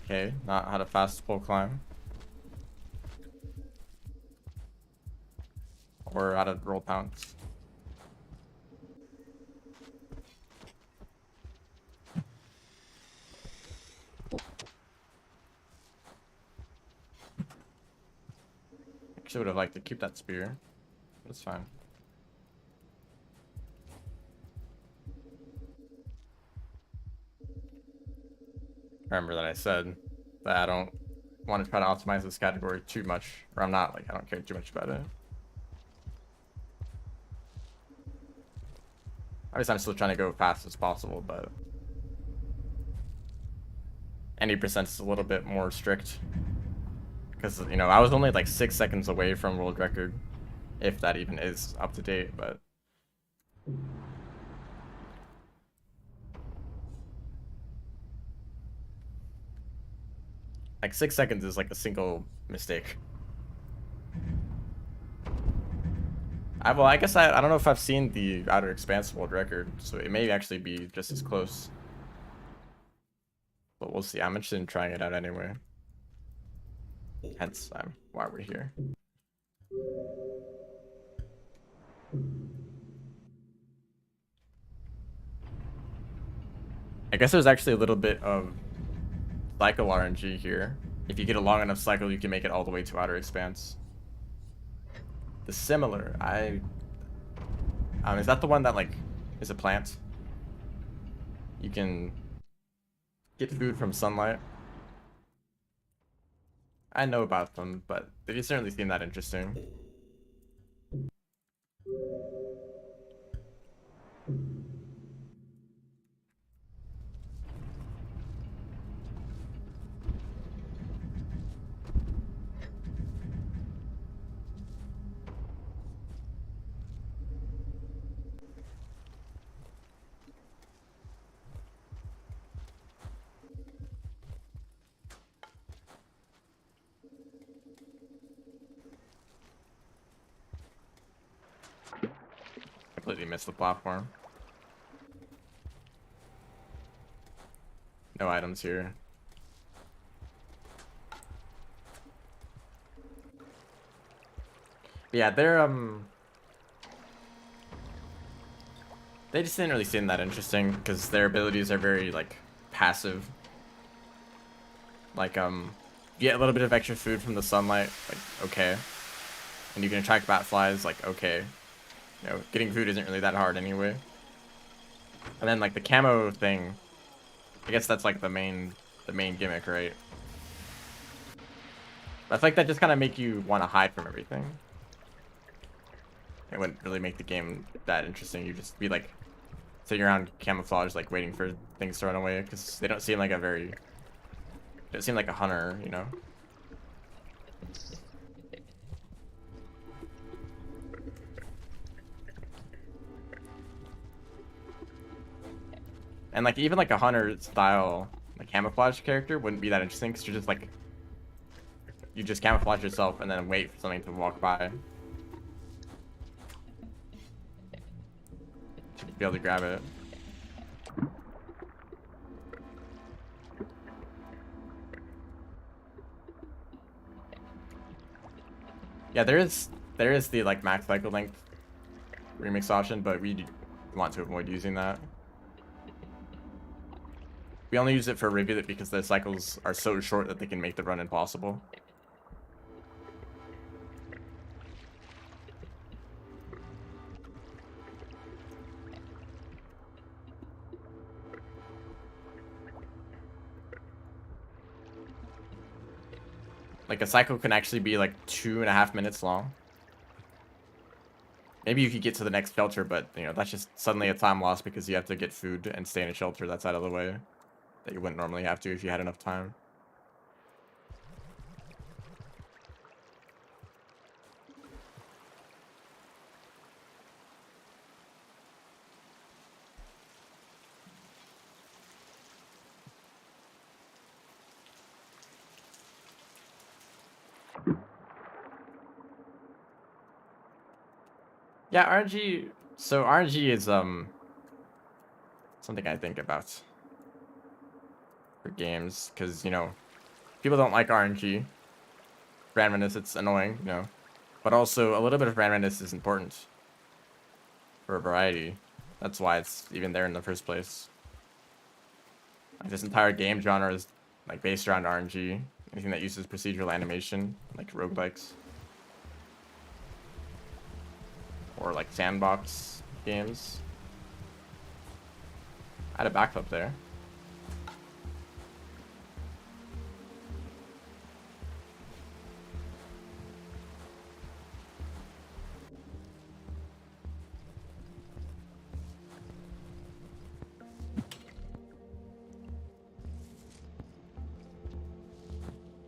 Okay, not how to fast pole climb. Or how to roll pounce. Actually would have liked to keep that spear. That's fine. Remember that I said that I don't want to try to optimize this category too much, or I'm not, like, I don't care too much about it. Obviously, I'm still trying to go fast as possible, but any percent is a little bit more strict. Because, you know, I was only like 6 seconds away from world record, if that even is up to date, but like 6 seconds is like a single mistake. I guess I don't know if I've seen the Outer Expanse world record, so it may actually be just as close. But we'll see. I'm interested in trying it out anyway. Hence, why we're here. I guess there's actually a little bit of cycle RNG here. If you get a long enough cycle, you can make it all the way to Outer Expanse. The similar, is that the one that like is a plant? You can get food from sunlight. I know about them, but they certainly seem that interesting. Completely missed the platform. No items here. Yeah, they just didn't really seem that interesting because their abilities are very like passive. Like you get a little bit of extra food from the sunlight, like okay, and you can attract bat flies, like okay. You know, getting food isn't really that hard anyway. And then like the camo thing, I guess that's like the main gimmick, right? I feel like that just kind of make you want to hide from everything. It wouldn't really make the game that interesting. You just be like sitting around camouflage, like waiting for things to run away, because they don't seem like they don't seem like a hunter, you know. And like even like a hunter style, like camouflage character wouldn't be that interesting because you're just like, you just camouflage yourself and then wait for something to walk by to be able to grab it. Yeah, there is the like max cycle length remix option, but we want to avoid using that. We only use it for Rivulet because the cycles are so short that they can make the run impossible. Like a cycle can actually be like 2.5 minutes long. Maybe you could get to the next shelter, but you know, that's just suddenly a time loss because you have to get food and stay in a shelter that's out of the way that you wouldn't normally have to if you had enough time. Yeah, RNG. So RNG is something I think about for games because you know people don't like RNG. Randomness, it's annoying, you know, but also a little bit of randomness is important for a variety. That's why it's even there in the first place. Like, this entire game genre is like based around RNG. Anything that uses procedural animation, like roguelikes. Or like sandbox games. I had a backflip there.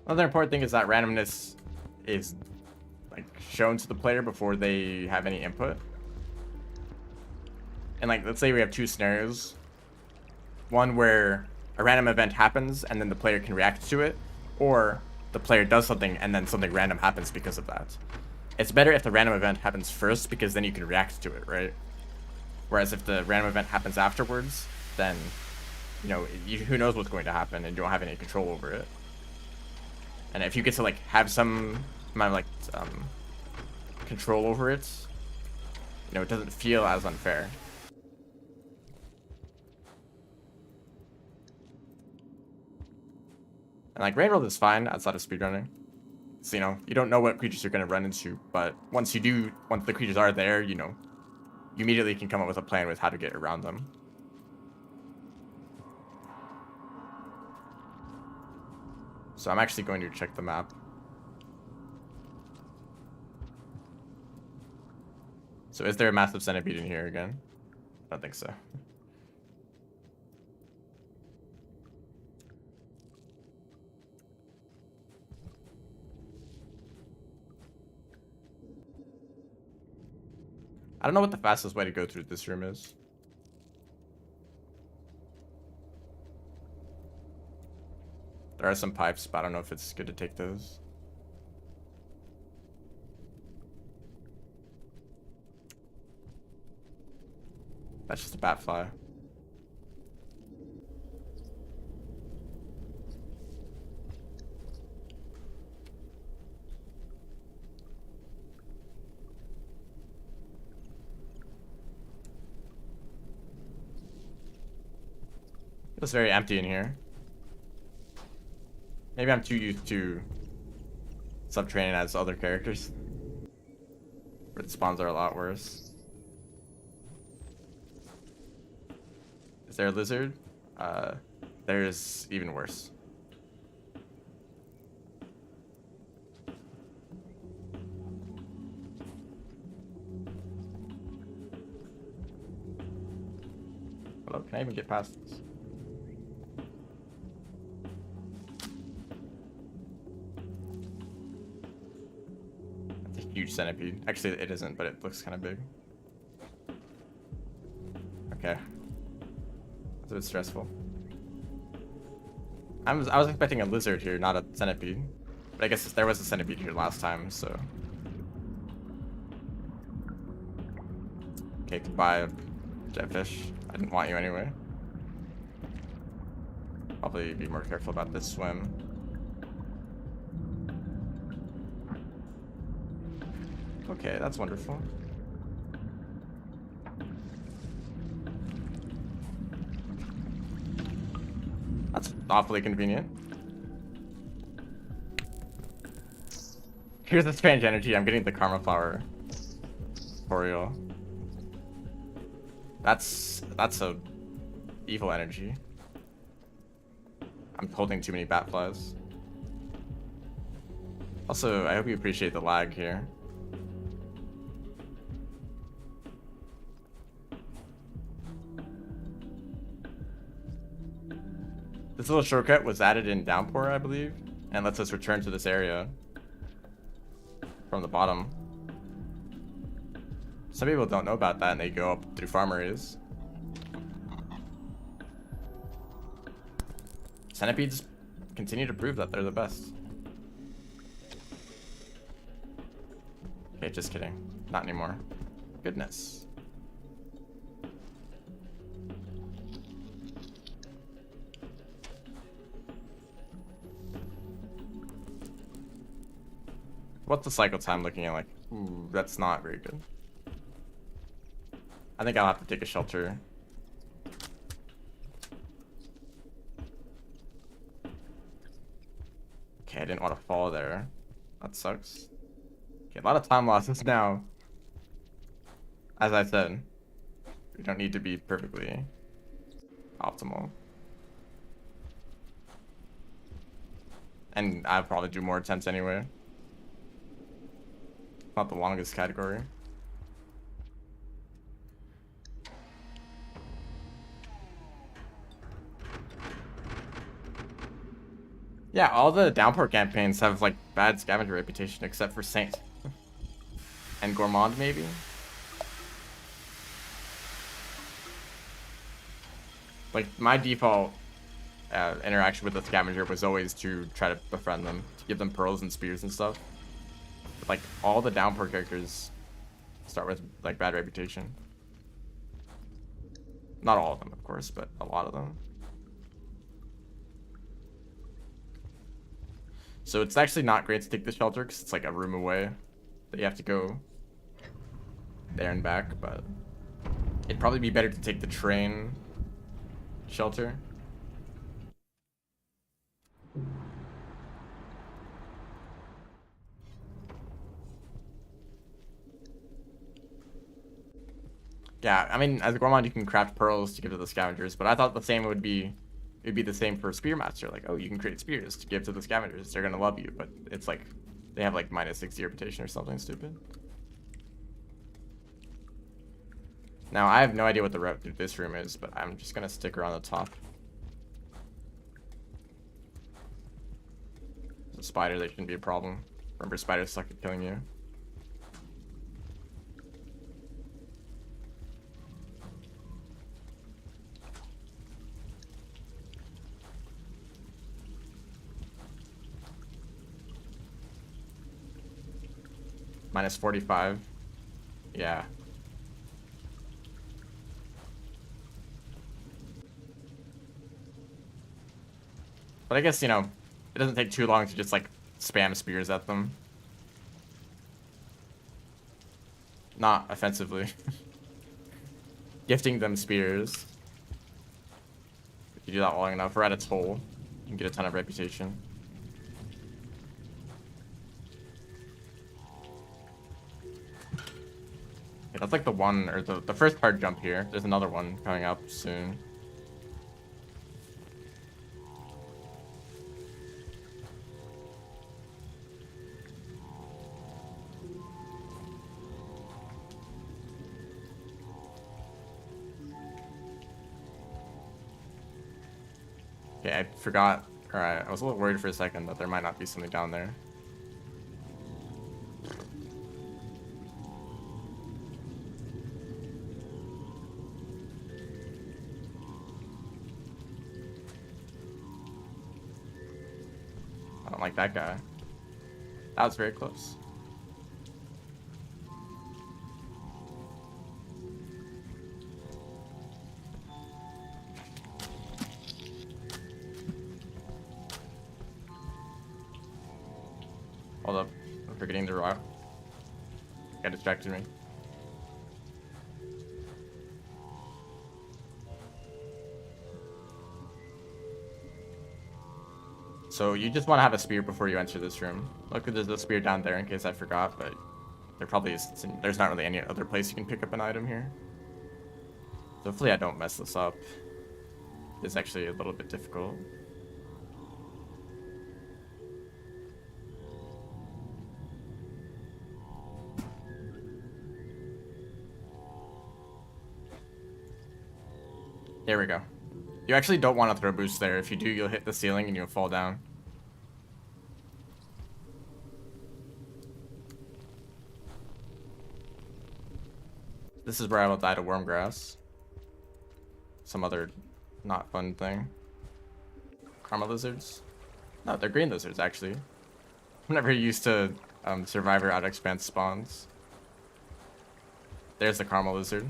Another important thing is that randomness is like shown to the player before they have any input. And like, let's say we have two scenarios. One where a random event happens and then the player can react to it, or the player does something and then something random happens because of that. It's better if the random event happens first because then you can react to it, right? Whereas if the random event happens afterwards, then, you know, who knows what's going to happen and you don't have any control over it. And if you get to like have some amount of like control over it, you know, it doesn't feel as unfair. And like railroad is fine outside of speedrunning. So, you know, you don't know what creatures you're going to run into, but once the creatures are there, you know, you immediately can come up with a plan with how to get around them. So I'm actually going to check the map. So is there a massive centipede in here again? I don't think so. I don't know what the fastest way to go through this room is. There are some pipes, but I don't know if it's good to take those. That's just a bat fly. It's very empty in here. Maybe I'm too used to subtraining as other characters, where the spawns are a lot worse. Is there a lizard? There's even worse. Hello, can I even get past this? That's a huge centipede. Actually, it isn't, but it looks kind of big. Okay. That's a bit stressful. I was expecting a lizard here, not a centipede. But I guess there was a centipede here last time, so. Okay, goodbye, jetfish. I didn't want you anyway. Probably be more careful about this swim. Okay, that's wonderful. That's awfully convenient. Here's the strange energy. I'm getting the karma flower tutorial. That's a evil energy. I'm holding too many bat flies. Also, I hope you appreciate the lag here. This little shortcut was added in Downpour, I believe, and lets us return to this area from the bottom. Some people don't know about that and they go up through farm areas. Centipedes continue to prove that they're the best. Okay, just kidding. Not anymore. Goodness. What's the cycle time looking at like? Ooh, that's not very good. I think I'll have to take a shelter. Okay, I didn't want to fall there. That sucks. Okay, a lot of time losses now. As I said, we don't need to be perfectly optimal. And I'll probably do more attempts anyway. Not the longest category. Yeah, all the Downpour campaigns have like bad scavenger reputation except for Saint. And Gourmand maybe? Like my default interaction with the scavenger was always to try to befriend them, to give them pearls and spears and stuff. But, like all the Downpour characters start with like bad reputation. Not all of them, of course, but a lot of them. So it's actually not great to take the shelter because it's like a room away that you have to go there and back, but it'd probably be better to take the train shelter. Yeah, I mean, as a Gourmand, you can craft pearls to give to the scavengers, but I thought the same it'd be the same for Spearmaster. Like, oh, you can create spears to give to the scavengers. They're gonna love you, but it's like they have like -60 reputation or something stupid. Now, I have no idea what the route through this room is, but I'm just gonna stick around the top. There's a spider, that shouldn't be a problem. Remember, spiders suck at killing you. -45. Yeah. But I guess, you know, it doesn't take too long to just, like, spam spears at them. Not offensively. Gifting them spears. If you do that long enough, or at its hole, you can get a ton of reputation. Okay, that's like the one, or the first hard jump here. There's another one coming up soon. Okay, I forgot, or I was a little worried for a second that there might not be something down there. like that guy. That was very close. Hold up. I'm forgetting the rock. Got distracted me. So you just want to have a spear before you enter this room. Look, there's a spear down there in case I forgot, but there probably is. There's not really any other place you can pick up an item here. So hopefully I don't mess this up. It's actually a little bit difficult. There we go. You actually don't want to throw boost there. If you do, you'll hit the ceiling and you'll fall down. This is where I will die to worm grass. Some other not fun thing. Karma lizards? No, they're green lizards, actually. I'm never used to Survivor Outer Expanse spawns. There's the karma lizard.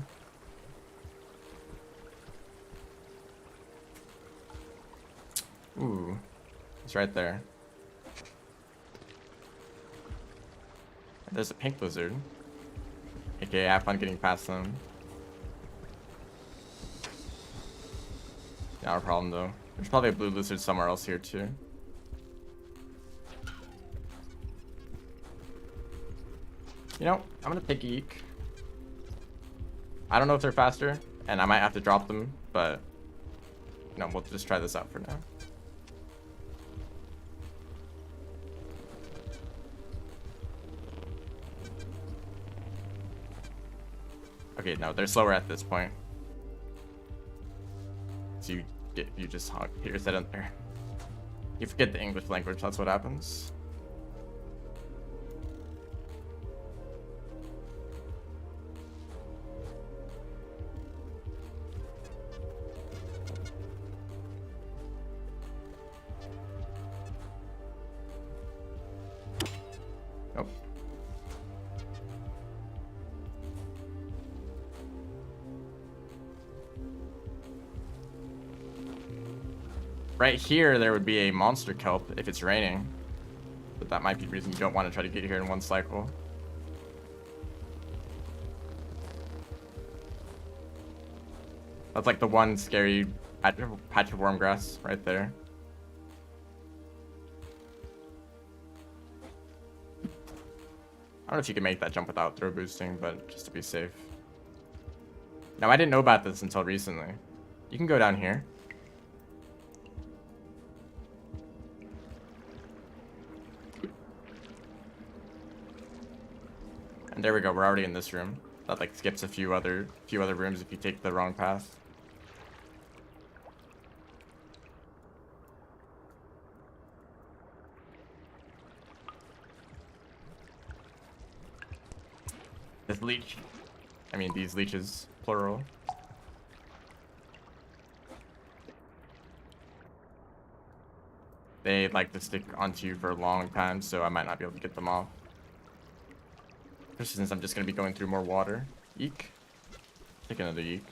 Ooh, it's right there. There's a pink lizard. Okay, have fun getting past them. Not a problem though. There's probably a blue lizard somewhere else here too. You know, I'm gonna pick Eek. I don't know if they're faster, and I might have to drop them, but you know, we'll just try this out for now. Okay, no, they're slower at this point. So you just hit your head in there. You forget the English language, that's what happens. Oh. Right here, there would be a monster kelp if it's raining. But that might be the reason you don't want to try to get here in one cycle. That's like the one scary patch of worm grass right there. I don't know if you can make that jump without throw boosting, but just to be safe. Now, I didn't know about this until recently. You can go down here. And there we go, we're already in this room. That like skips a few other rooms if you take the wrong path. This leech. I mean these leeches, plural. They like to stick onto you for a long time, so I might not be able to get them off. Especially since I'm just going to be going through more water. Eek. Take another eek.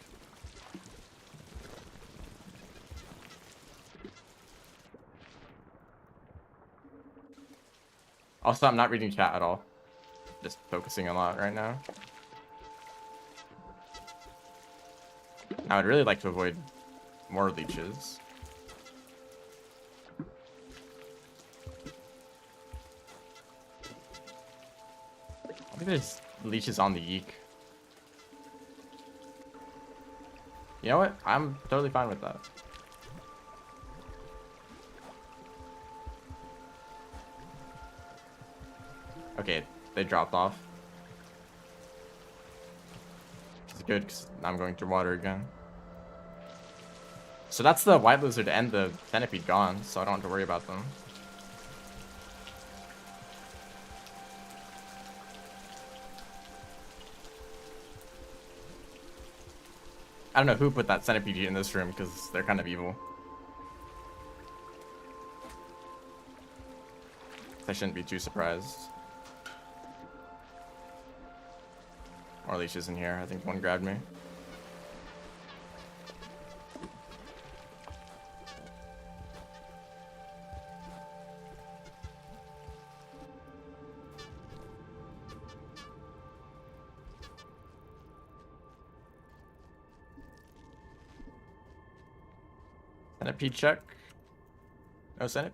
Also, I'm not reading chat at all. Just focusing a lot right now. I would really like to avoid more leeches. I think there's leeches on the eek. You know what? I'm totally fine with that. Okay, they dropped off. It's good because I'm going through water again. So that's the white lizard and the centipede gone, so I don't have to worry about them. I don't know who put that centipede in this room because they're kind of evil. I shouldn't be too surprised. Or leash isn't here. I think one grabbed me. Centipede check. No centipede.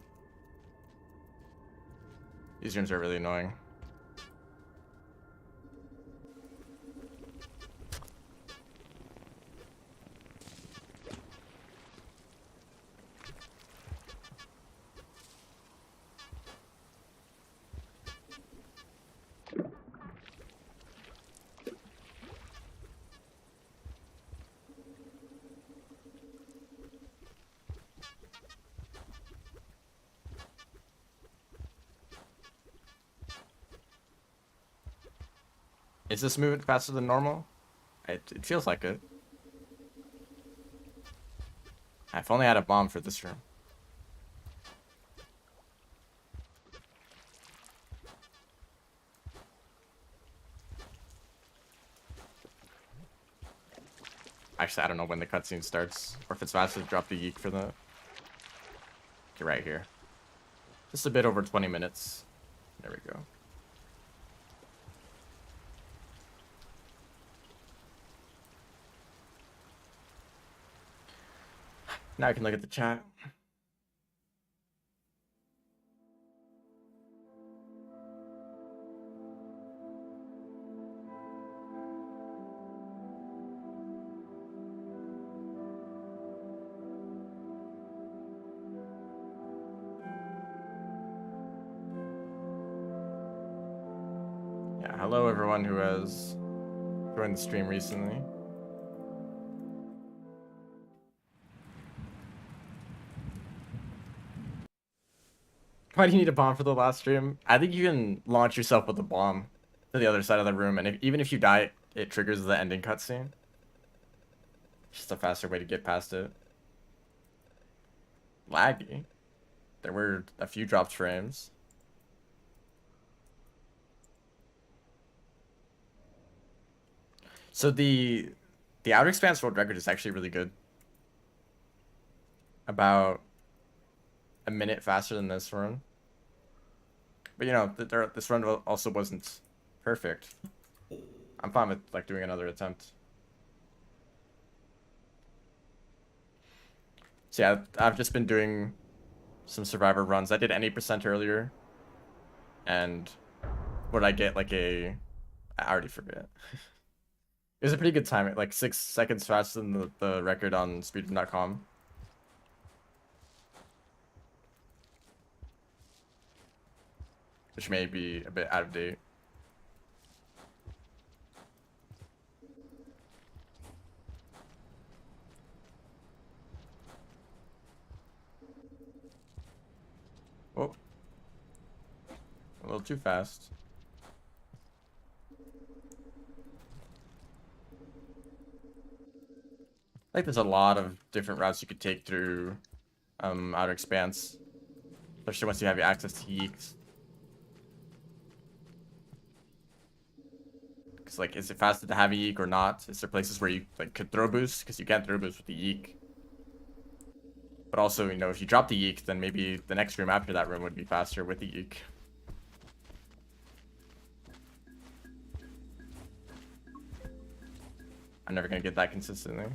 These rooms are really annoying. Is this moving faster than normal? It feels like it. If only I had a bomb for this room. Actually, I don't know when the cutscene starts, or if it's faster to drop the yeek for the... Okay, right here. Just a bit over 20 minutes. There we go. Now I can look at the chat. Yeah, hello everyone who has joined the stream recently. Why do you need a bomb for the last stream? I think you can launch yourself with a bomb to the other side of the room, and even if you die, it triggers the ending cutscene. Just a faster way to get past it. Laggy. There were a few dropped frames. So the Outer Expanse world record is actually really good. About a minute faster than this run. But you know, this run also wasn't perfect. I'm fine with like doing another attempt. So yeah, I've just been doing some Survivor runs. I did an 8% earlier. And what did I get? Like I already forget. It was a pretty good time, like 6 seconds faster than the record on Speedrun.com. Which may be a bit out of date. Oh. A little too fast. I think there's a lot of different routes you could take through Outer Expanse. Especially once you have access to yeeks. Because, like, is it faster to have a yeek or not? Is there places where you, like, could throw boost? Because you can't throw boost with the yeek. But also, you know, if you drop the yeek, then maybe the next room after that room would be faster with the yeek. I'm never going to get that consistently.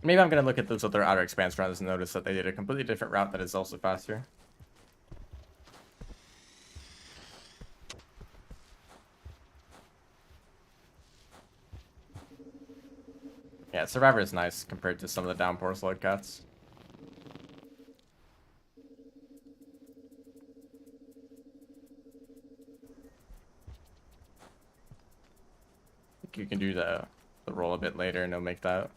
Maybe I'm going to look at those other Outer Expanse runs and notice that they did a completely different route that is also faster. Yeah, Survivor is nice compared to some of the Downpour slug cats. I think you can do the roll a bit later and it'll make that.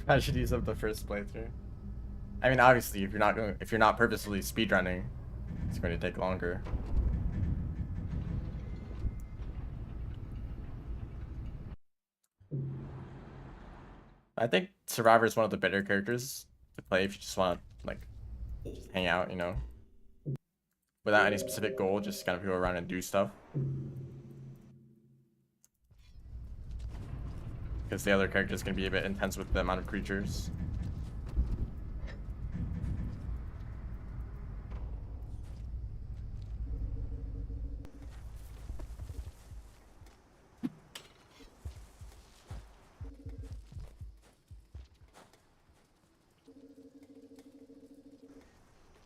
Tragedies of the first playthrough. I mean, obviously, if you're not purposefully speedrunning, it's going to take longer. I think Survivor is one of the better characters to play if you just want to like just hang out, you know, without any specific goal, just kind of go around and do stuff. Because the other characters can be a bit intense with the amount of creatures.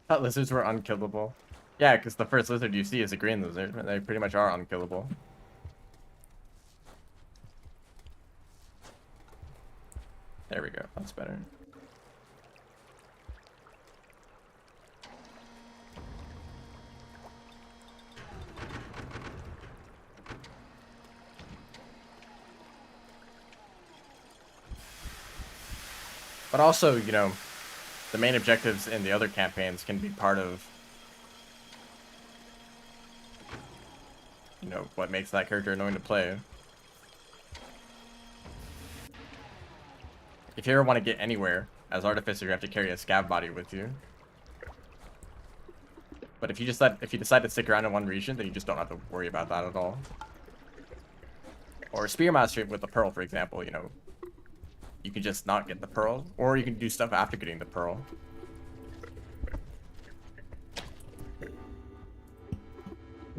Thought lizards were unkillable. Yeah, because the first lizard you see is a green lizard. They pretty much are unkillable. There we go. That's better. But also, you know, the main objectives in the other campaigns can be part of, you know, what makes that character annoying to play. If you ever want to get anywhere as Artificer, you have to carry a scav body with you. But if you decide to stick around in one region, then you just don't have to worry about that at all. Or Spearmaster with the Pearl, for example, you know, you can just not get the Pearl, or you can do stuff after getting the Pearl.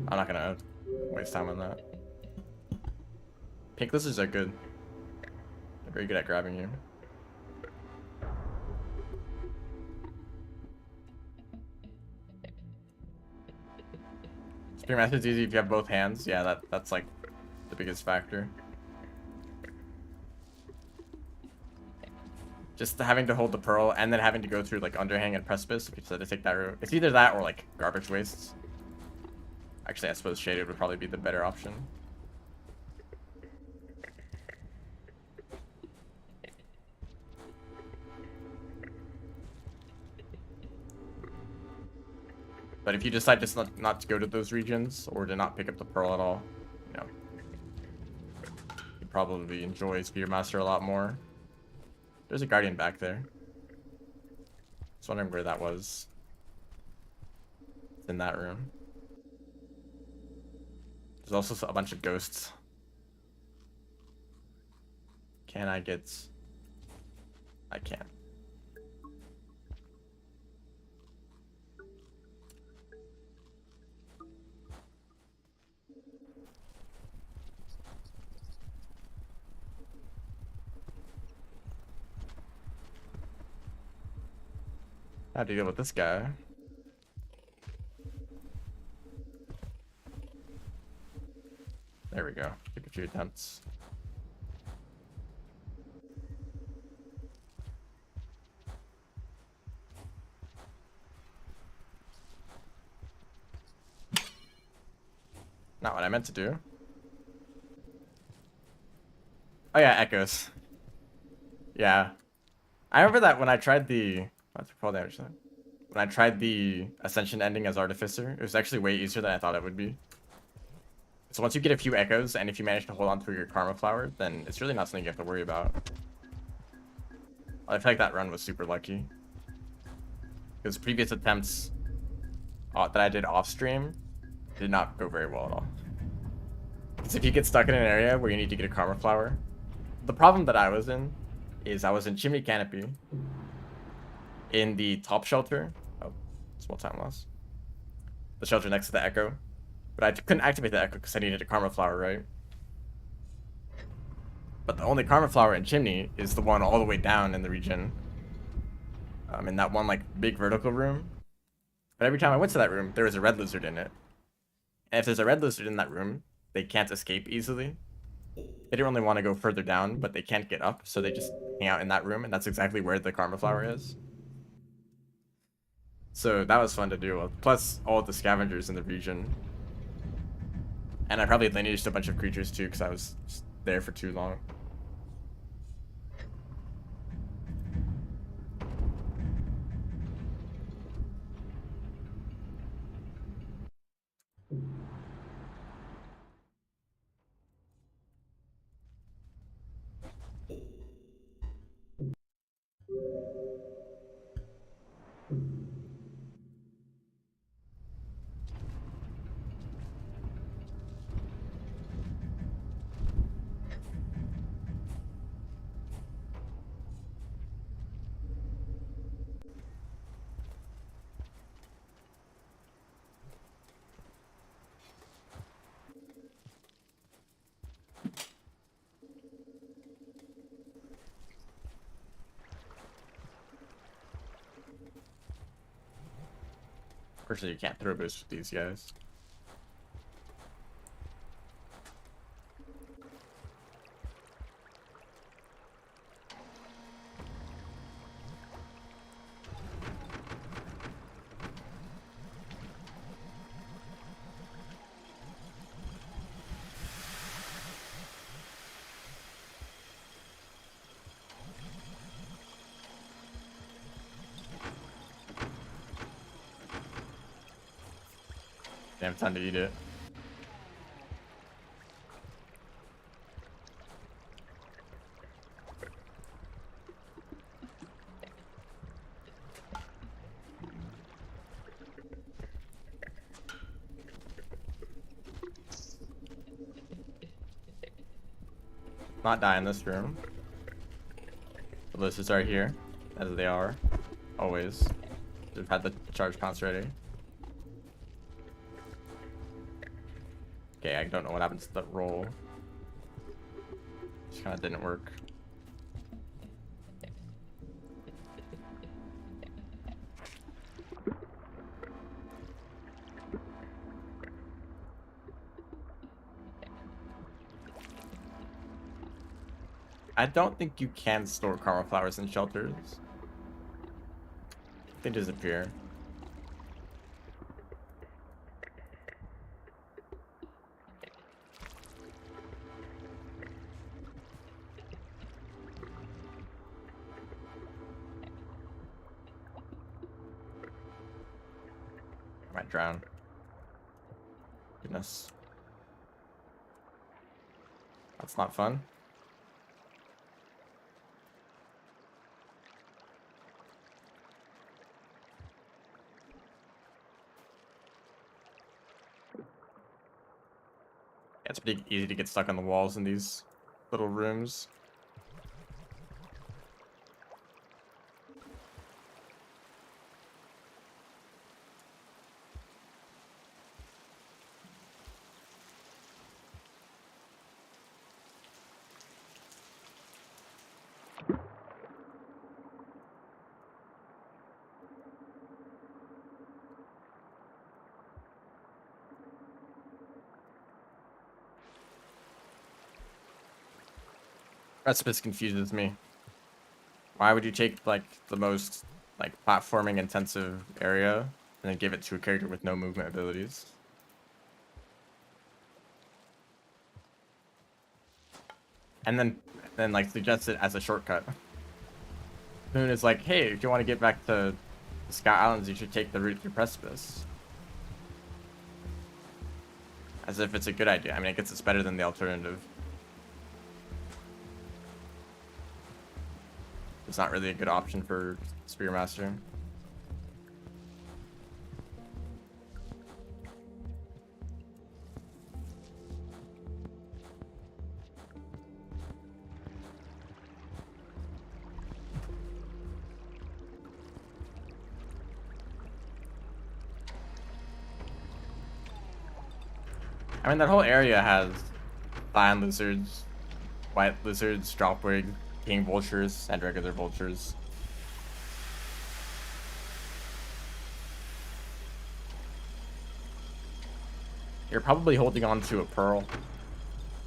I'm not gonna waste time on that. Pink lizards are good. They're very good at grabbing you. Spearmaster's easy if you have both hands. Yeah, that's like the biggest factor. Just having to hold the Pearl and then having to go through like Underhang and Precipice if you decide to take that route. It's either that or like Garbage Wastes. Actually, I suppose Shaded would probably be the better option. But if you decide just not to go to those regions or to not pick up the Pearl at all, you know, you probably enjoy Spearmaster a lot more. There's a Guardian back there. Just wondering where that was. It's in that room. There's also a bunch of ghosts. Can I get... I can't. How to deal with this guy? There we go. Took a few attempts. Not what I meant to do. Oh yeah, echoes. Yeah. I remember that when I tried the... What's fall damage then? When I tried the Ascension ending as Artificer, it was actually way easier than I thought it would be. So once you get a few echoes, and if you manage to hold on to your Karma Flower, then it's really not something you have to worry about. I feel like that run was super lucky. Because previous attempts that I did off stream did not go very well at all. Because if you get stuck in an area where you need to get a Karma Flower, the problem that I was in is I was in Chimney Canopy in the top shelter. Oh, small time loss. The shelter next to the Echo. But I couldn't activate the Echo because I needed a Karma Flower, right? But the only Karma Flower in Chimney is the one all the way down in the region. In that one, like, big vertical room. But every time I went to that room, there was a red lizard in it. And if there's a red lizard in that room, they can't escape easily. They don't really want to go further down, but they can't get up, so they just hang out in that room, and that's exactly where the Karma Flower is. So that was fun to do, plus all of the scavengers in the region. And I probably lineaged a bunch of creatures too, because I was just there for too long. Unfortunately, you can't throw boosts with these guys. Damn, time to eat it. Not die in this room. The lizards are here, as they are, always. They've had the charge pounce ready. Okay, I don't know what happens to the roll. Just kind of didn't work. I don't think you can store karma flowers in shelters. They disappear. I might drown. Goodness. That's not fun. It's pretty easy to get stuck on the walls in these little rooms. Precipice confuses me. Why would you take like the most like platforming intensive area and then give it to a character with no movement abilities? And then like suggest it as a shortcut. Moon is like, hey, if you want to get back to the Sky Islands, you should take the route through Precipice. As if it's a good idea. I mean, I guess it's better than the alternative. It's not really a good option for Spearmaster. I mean, that whole area has lion lizards, white lizards, dropwig, king vultures, and regular vultures. You're probably holding on to a pearl.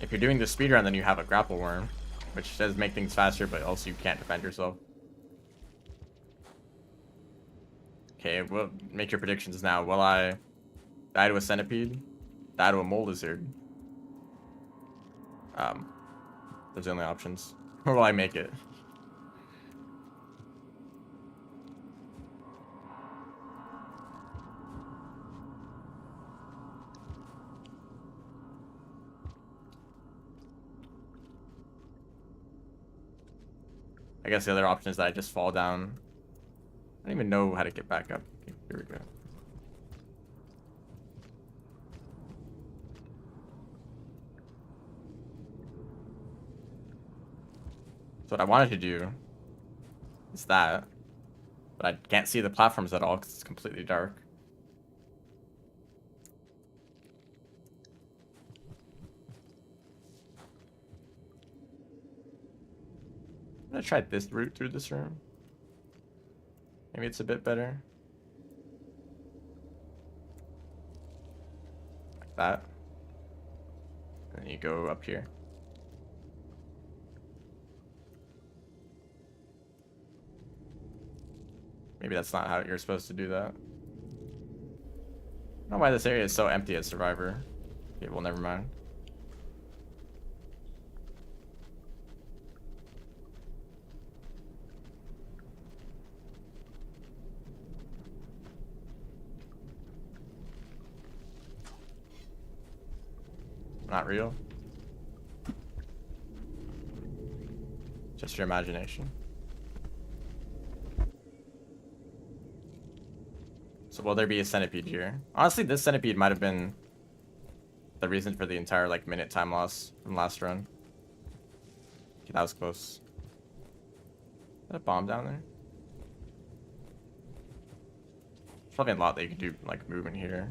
If you're doing the speedrun, then you have a grapple worm, which does make things faster, but also you can't defend yourself. Okay, well, make your predictions now. Will I die to a centipede? Die to a mole lizard? Those are the only options. Or will I make it? I guess the other option is that I just fall down. I don't even know how to get back up. Okay, here we go. So what I wanted to do is that, but I can't see the platforms at all because it's completely dark. I'm gonna try this route through this room. Maybe it's a bit better. that. And then you go up here. Maybe that's not how you're supposed to do that. I don't know why this area is so empty as Survivor. Okay, well, never mind. Not real. Just your imagination. So will there be a centipede here? Honestly, this centipede might have been the reason for the entire like minute time loss from last run. Okay, that was close. Is that a bomb down there? There's probably a lot that you can do, like movement here.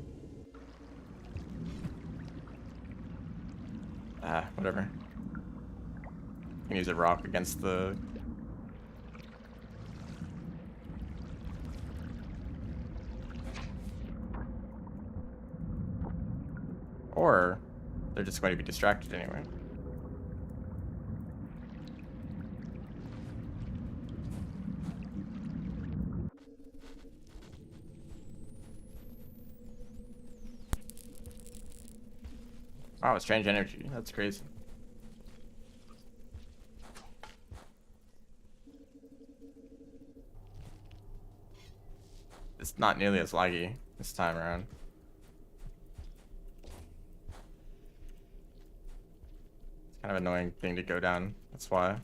Whatever. You can use a rock against the... Or they're just going to be distracted anyway. Oh, strange energy. That's crazy. It's not nearly as laggy this time around. It's kind of an annoying thing to go down. That's why.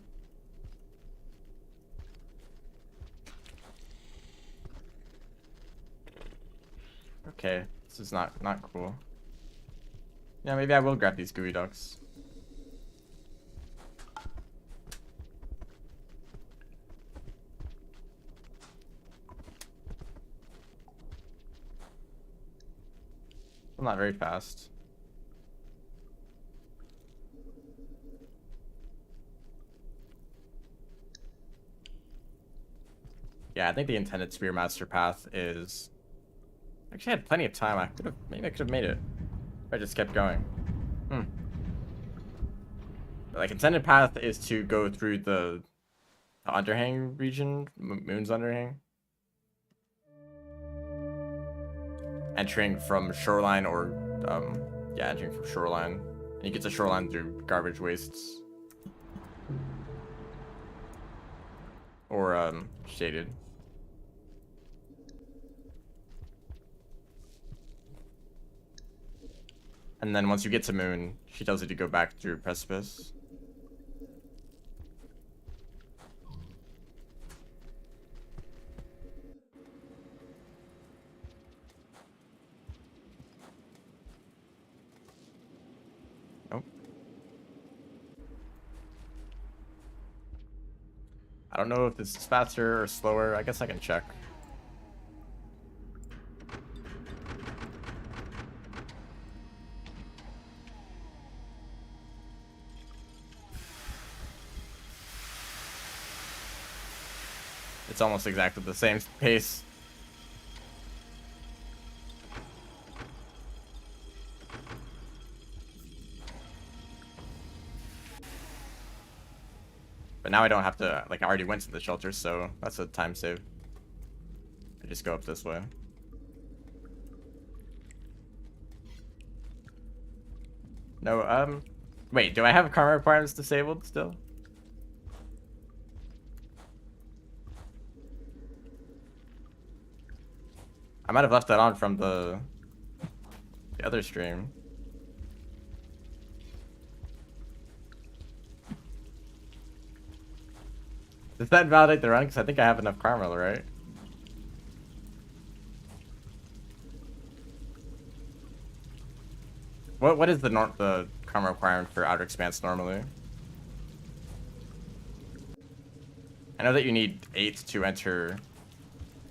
Okay, this is not cool. Yeah, maybe I will grab these gooey ducks. I'm not very fast. Yeah, I think the intended Spearmaster path is... Actually, I had plenty of time. Maybe I could have made it. If I just kept going. But like, intended path is to go through the underhang region, Moon's underhang. Entering from shoreline or, yeah, entering from shoreline. And you get to shoreline through garbage wastes. Or, shaded. And then once you get to Moon, she tells you to go back through Precipice. Nope. I don't know if this is faster or slower. I guess I can check. It's almost exactly the same pace. But now I don't have to, like, I already went to the shelter, so that's a time save. I just go up this way. No, wait, do I have karma requirements disabled still? I might have left that on from the other stream. Does that validate the run? Because I think I have enough karma, right? What is the karma requirement for Outer Expanse normally? I know that you need 8 to enter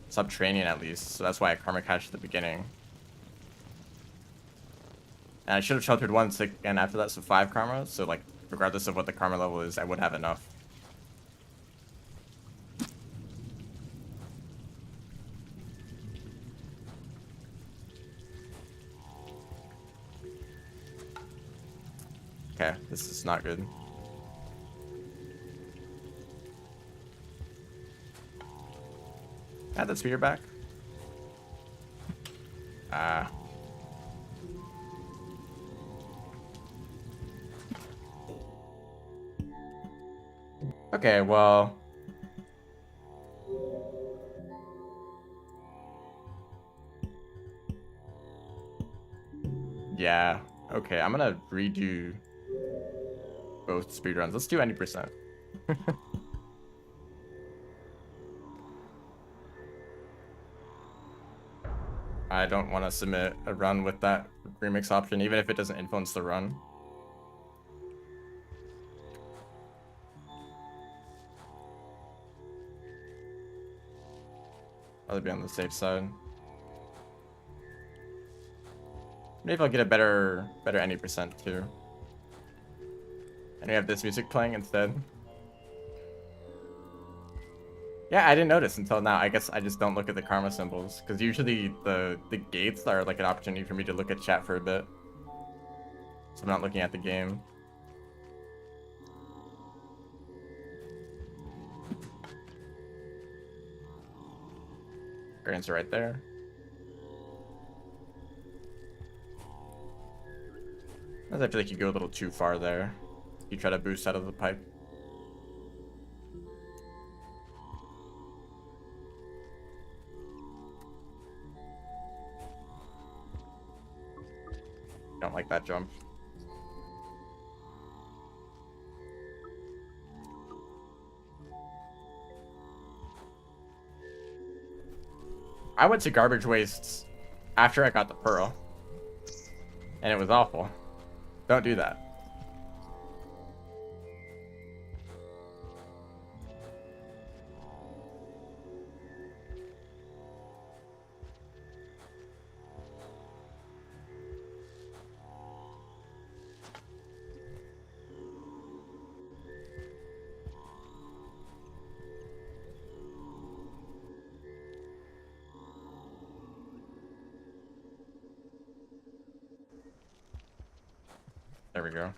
Subterranean at least, so that's why I karma cached at the beginning. And I should have sheltered once, and after that, so 5 karma. So like, regardless of what the karma level is, I would have enough. Okay, this is not good. Add the speeder back. Ah. Okay, well. Yeah. Okay, I'm gonna redo both speedruns. Let's do 90%. I don't want to submit a run with that remix option, even if it doesn't influence the run. Rather be on the safe side. Maybe I'll get a better 90% too. And we have this music playing instead. Yeah, I didn't notice until now. I guess I just don't look at the karma symbols, because usually the gates are like an opportunity for me to look at chat for a bit. So I'm not looking at the game. Guardians are right there. I feel like you go a little too far there. You try to boost out of the pipe. Don't like that jump. I went to garbage wastes after I got the pearl, and it was awful. Don't do that. There we go.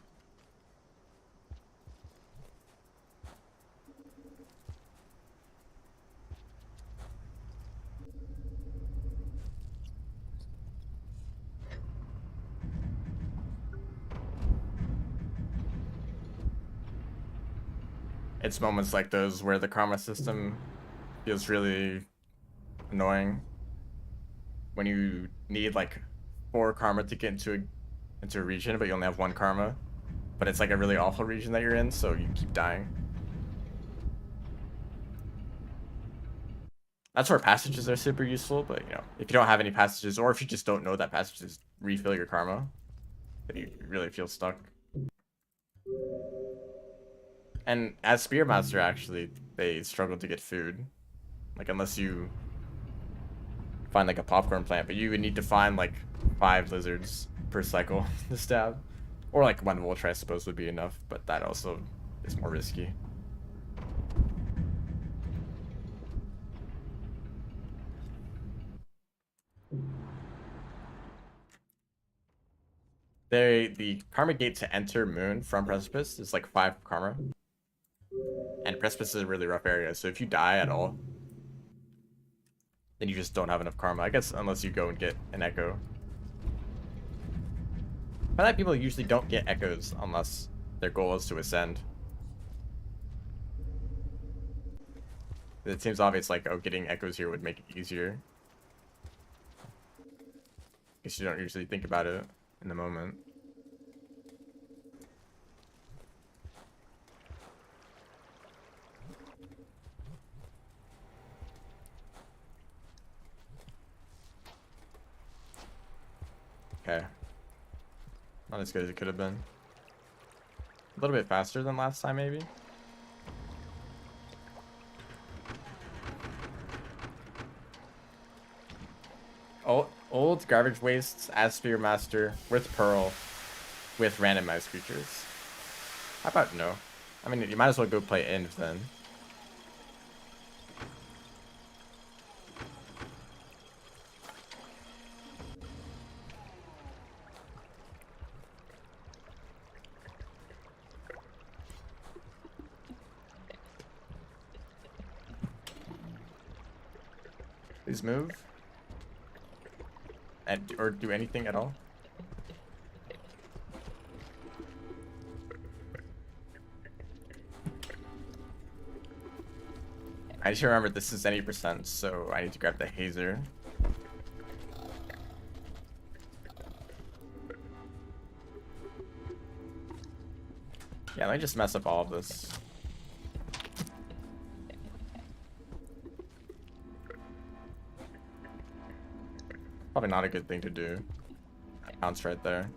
It's moments like those where the karma system feels really annoying. When you need like 4 karma to get into a region, but you only have 1 karma. But it's like a really awful region that you're in, so you keep dying. That's where passages are super useful, but you know, if you don't have any passages, or if you just don't know that passages refill your karma, then you really feel stuck. And as Spearmaster, actually, they struggle to get food. Like, unless you find like a popcorn plant, but you would need to find like 5 lizards per cycle to stab. Or like 1 vulture, I suppose, would be enough, but that also is more risky. The karma gate to enter Moon from Precipice is like 5 karma. And Precipice is a really rough area, so if you die at all, then you just don't have enough karma. I guess unless you go and get an echo. I find that people usually don't get echoes unless their goal is to ascend. It seems obvious, like, oh, getting echoes here would make it easier. Guess you don't usually think about it in the moment. Okay. Not as good as it could have been. A little bit faster than last time, maybe. Old garbage wastes as Spear Master with Pearl with randomized creatures. How about no? I mean, you might as well go play End then. Please move. Or do anything at all. I just remember this is any %, so I need to grab the hazer. Yeah, let me just mess up all of this. Probably not a good thing to do. Bounce right there.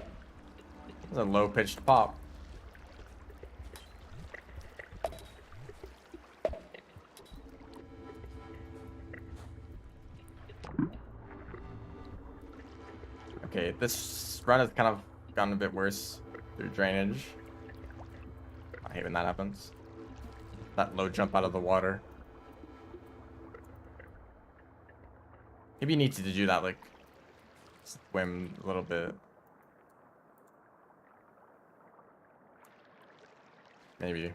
It's a low-pitched pop. Okay, this run has kind of gotten a bit worse through drainage. I hate when that happens. That low jump out of the water. Maybe you need to do that, like, swim a little bit. Maybe.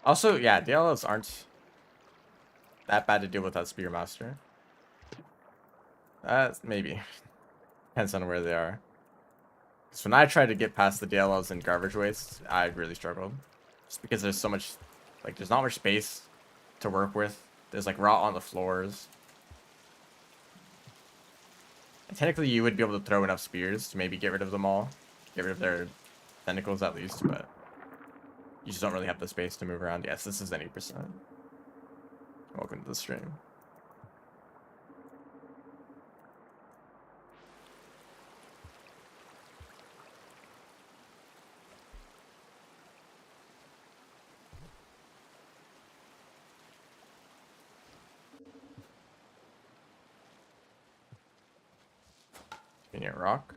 Also, yeah, DLLs aren't that bad to deal with as Spearmaster. Maybe. Depends on where they are. Because when I tried to get past the DLLs and garbage waste, I really struggled. Just because there's so much, like, there's not much space to work with. There's, like, rot on the floors. And technically, you would be able to throw enough spears to maybe get rid of them all. Get rid of their tentacles at least, but you just don't really have the space to move around. Yes, this is any %. Welcome to the stream. Convenient rock.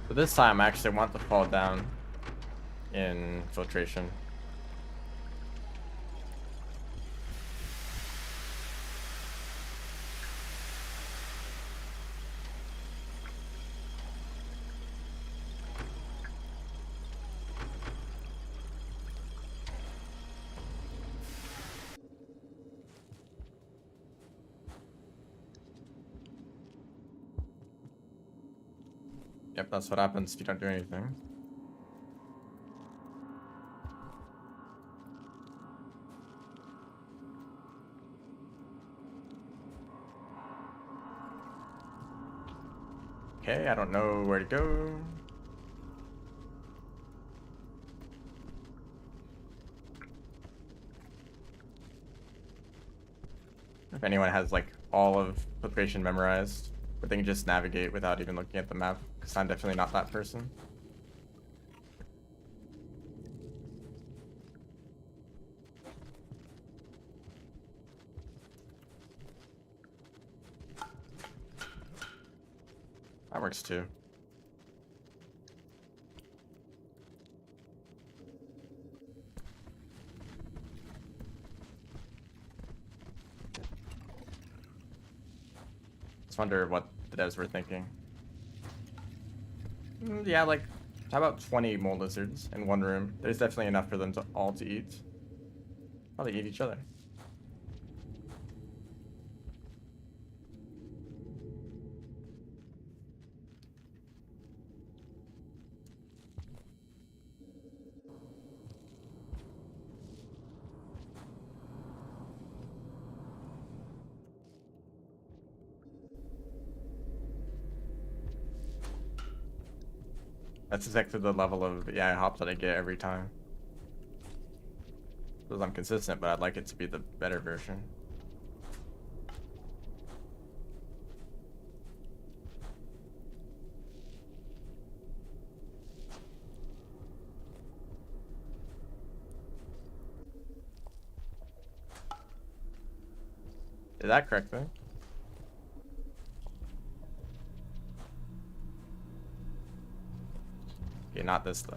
But this time, I actually want to fall down in filtration. Yep, that's what happens if you don't do anything. Okay, I don't know where to go. If anyone has like all of filtration memorized, but they can just navigate without even looking at the map, because I'm definitely not that person. That works too. Just wonder what the devs were thinking. Yeah, like, how about 20 mole lizards in one room? There's definitely enough for them to all to eat. Probably eat each other. That's exactly the level of hop that I get every time. Because I'm consistent, but I'd like it to be the better version. Did that correctly? Okay, not this though.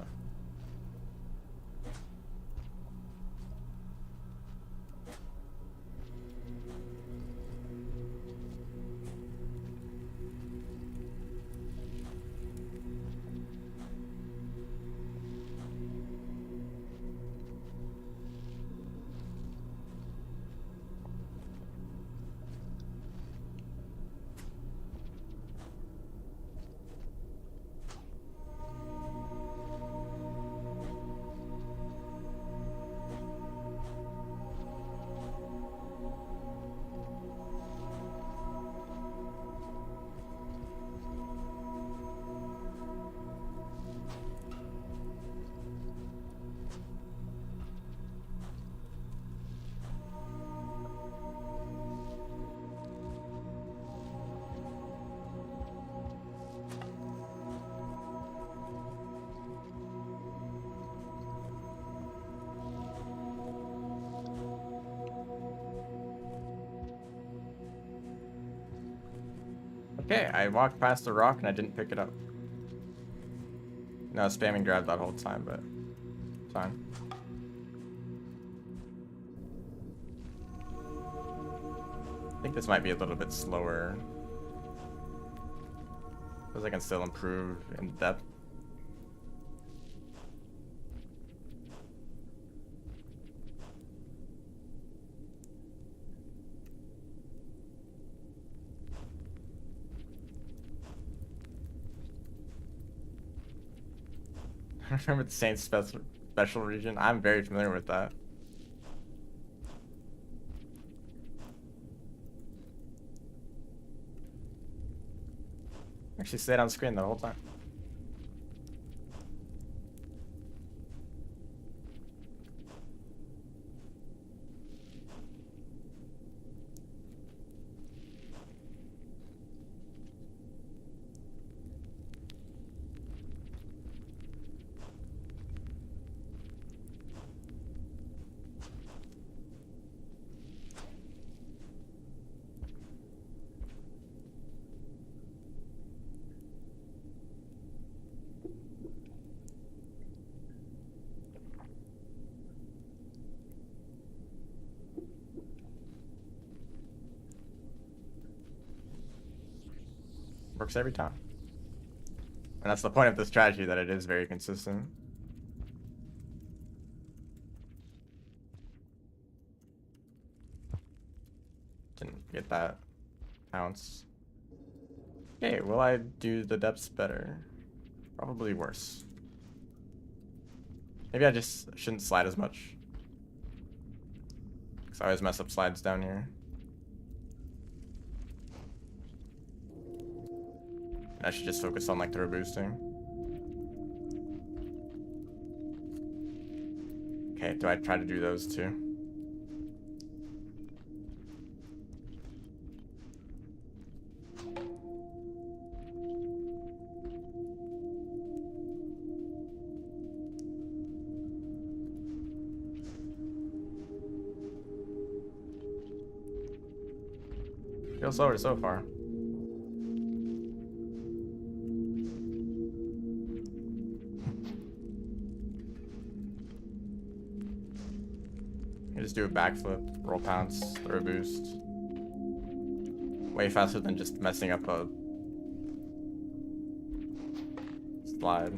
Okay, I walked past the rock and I didn't pick it up. No, I was spamming grab that whole time, but it's fine. I think this might be a little bit slower. Because I can still improve in depth. I remember the Saints special region. I'm very familiar with that. Actually stayed on screen the whole time. Works every time. And that's the point of the strategy, that it is very consistent. Didn't get that ounce. Okay, will I do the depths better? Probably worse. Maybe I just shouldn't slide as much. Because I always mess up slides down here. I should just focus on like throw boosting. Okay, do I try to do those too? Feels slower so far. You just do a backflip, roll pounce, throw boost. Way faster than just messing up a slide.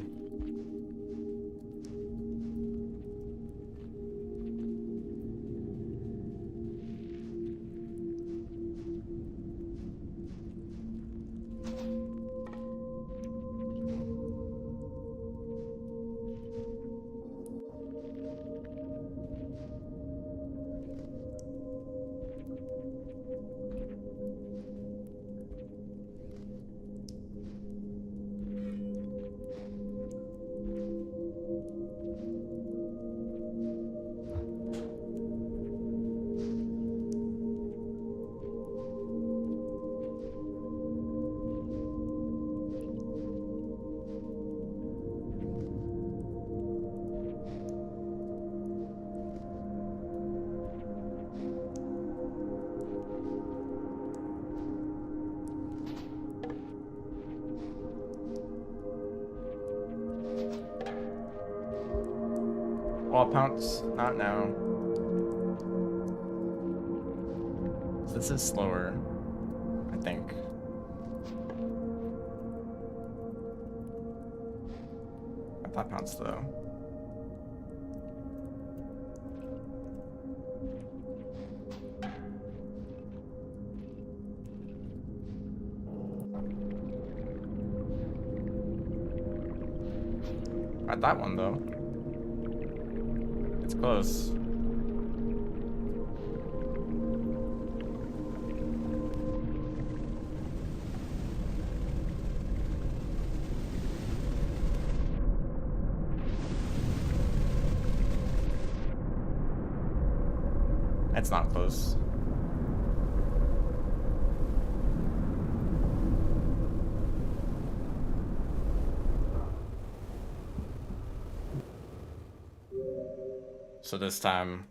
wall pounce? Not now. So this is slower, I think. I thought pounce though. Not that one though. It's close. It's not close. So this time,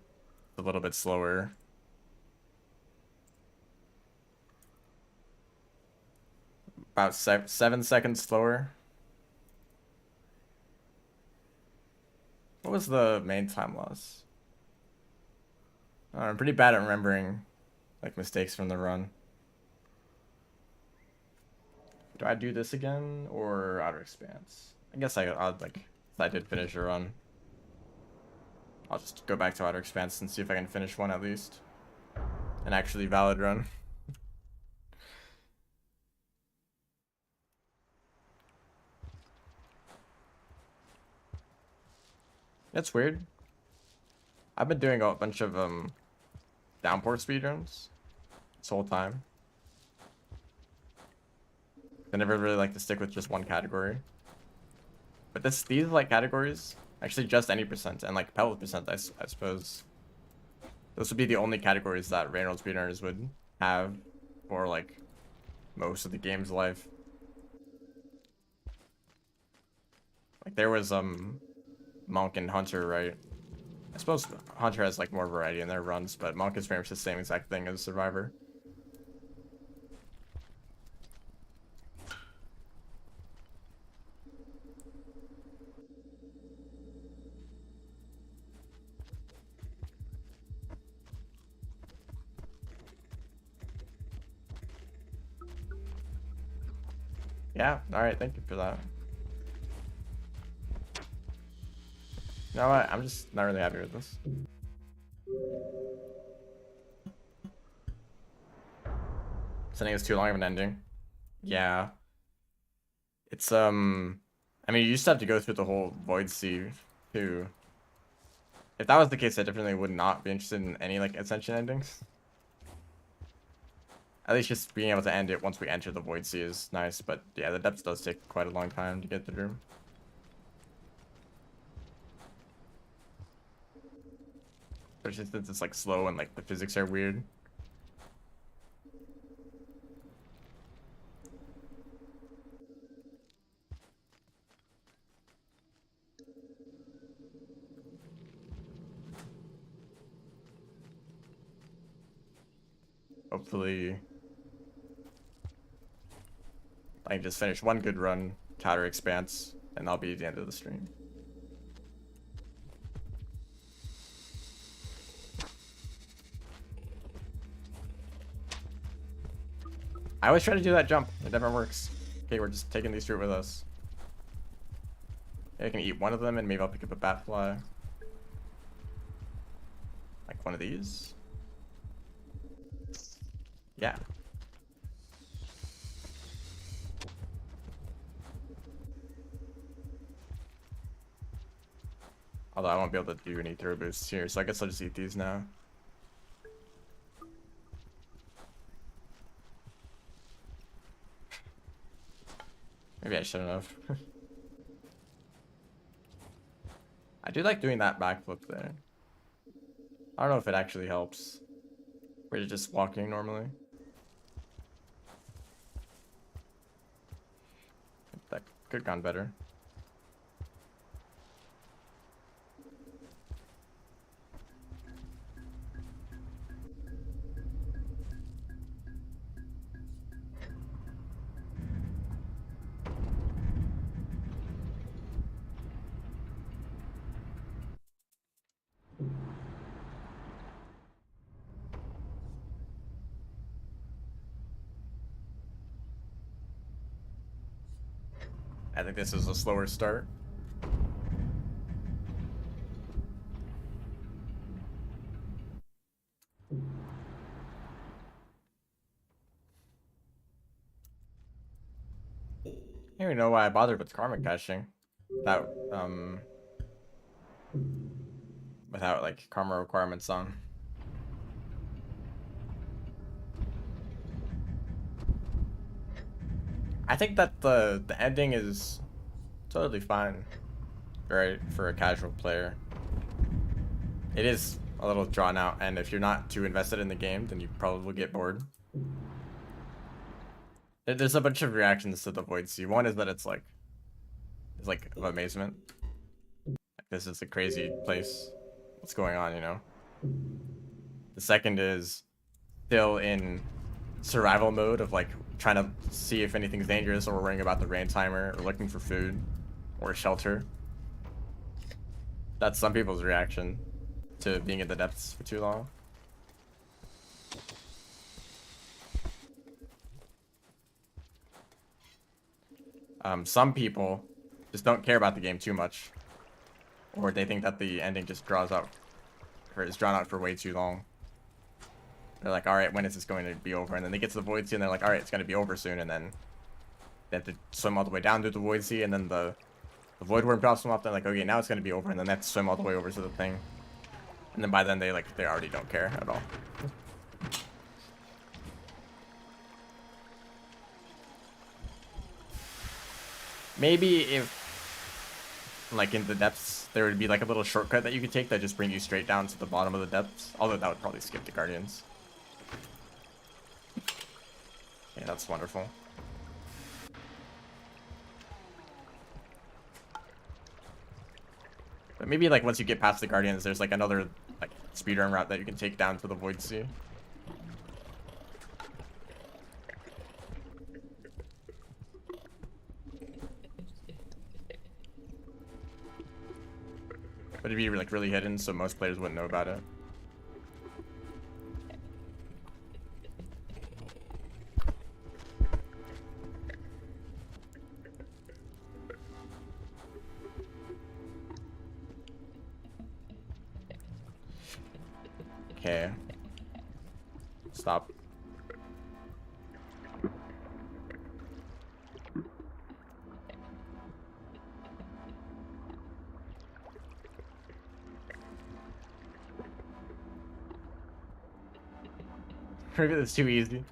a little bit slower. About 7 seconds slower. What was the main time loss? I'm pretty bad at remembering like mistakes from the run. Do I do this again or Outer Expanse? I guess I'll like, if I did finish a run, I'll just go back to Outer Expanse and see if I can finish one at least. An actually valid run. That's weird. I've been doing a bunch of downpour speedruns this whole time. I never really like to stick with just one category. But these like categories, actually just any percent and like pellet percent, I suppose. Those would be the only categories that Reynolds speedrunners would have for like most of the game's life. Like there was Monk and Hunter, right? I suppose Hunter has like more variety in their runs, but Monk is very much the same exact thing as Survivor. Yeah, alright, thank you for that. You know what? I'm just not really happy with this. Sending us too long of an ending. Yeah. It's I mean, you used to have to go through the whole Void Sea too. If that was the case, I definitely would not be interested in any like Ascension endings. At least just being able to end it once we enter the Void Sea is nice, but yeah, the depths does take quite a long time to get through. Especially since it's like slow and like the physics are weird. Hopefully I can just finish one good run, Outer Expanse, and that'll be the end of the stream. I always try to do that jump. It never works. Okay, we're just taking these fruit with us. Maybe I can eat one of them and maybe I'll pick up a bat fly. Like one of these. Yeah. Although I won't be able to do any throw boosts here, so I guess I'll just eat these now. Maybe I shouldn't have. I do like doing that backflip there. I don't know if it actually helps. We're just walking normally. That could have gone better. I think this is a slower start. I don't even know why I bothered with karma caching. Without like karma requirements on. I think that the ending is totally fine, right, for a casual player. It is a little drawn out, and if you're not too invested in the game, then you probably will get bored. There's a bunch of reactions to the Void Sea. One is that it's like of amazement. Like, this is a crazy place. What's going on, you know? The second is still in survival mode of like trying to see if anything's dangerous, or worrying about the rain timer, or looking for food or shelter. That's some people's reaction to being in the depths for too long. Some people just don't care about the game too much, or they think that the ending just draws out, or is drawn out for way too long. They're like, all right, when is this going to be over? And then they get to the Void Sea, and they're like, all right, it's going to be over soon. And then they have to swim all the way down to the Void Sea, and then the Void Worm drops them off. They're like, okay, now it's going to be over, and then they have to swim all the way over to the thing. And then by then they already don't care at all. Maybe if, like, in the depths, there would be like a little shortcut that you could take that just bring you straight down to the bottom of the depths. Although that would probably skip the Guardians. Yeah, that's wonderful. But maybe like once you get past the Guardians, there's like another like speedrun route that you can take down to the Void Sea. But it'd be like really hidden, so most players wouldn't know about it. Okay. Stop. Maybe that's too easy.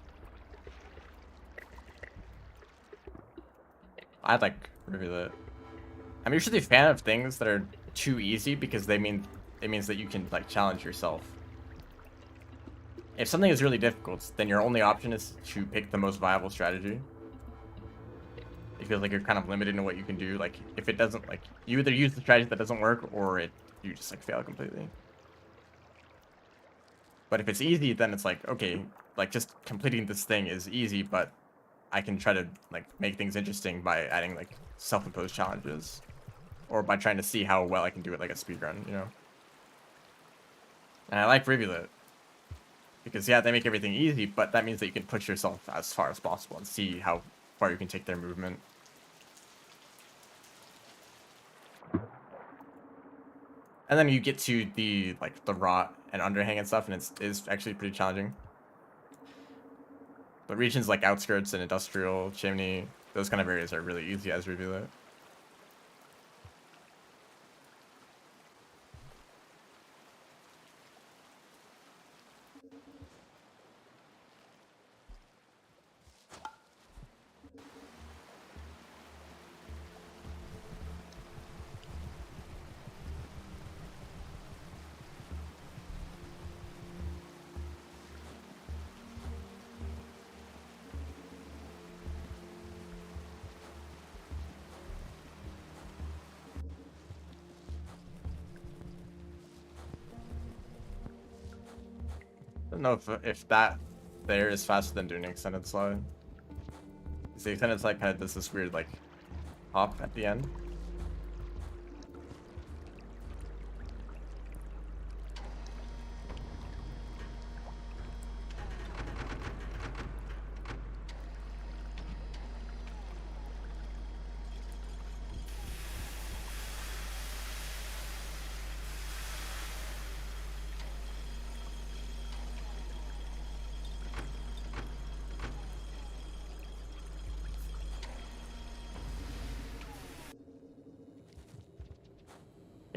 I'd like review that. I'm usually a fan of things that are too easy because it means that you can like challenge yourself. If something is really difficult, then your only option is to pick the most viable strategy. It feels like you're kind of limited in what you can do. Like if it doesn't, like you either use the strategy that doesn't work, or you just like fail completely. But if it's easy, then it's like, okay, like just completing this thing is easy, but I can try to like make things interesting by adding like self-imposed challenges, or by trying to see how well I can do it like a speedrun, you know. And I like Rivulet because yeah, they make everything easy, but that means that you can push yourself as far as possible and see how far you can take their movement. And then you get to the rot and underhang and stuff, and it's actually pretty challenging. But regions like Outskirts and Industrial, Chimney, those kind of areas are really easy as Rivulet. I don't know if that there is faster than doing extended slide. The extended slide kind of does this weird like hop at the end.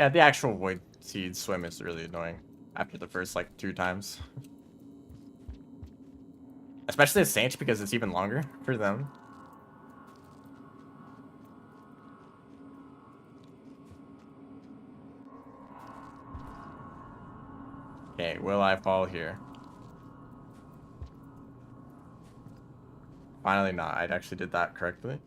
Yeah, the actual Void Seed swim is really annoying after the first, like, 2 times. Especially a Saint, because it's even longer for them. Okay, will I fall here? Finally not. I actually did that correctly.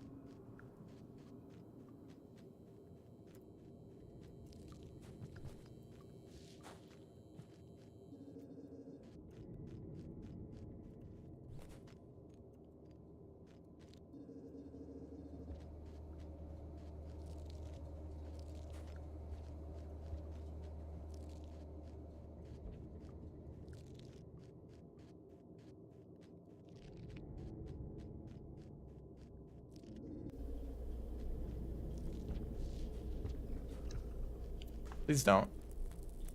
Please don't.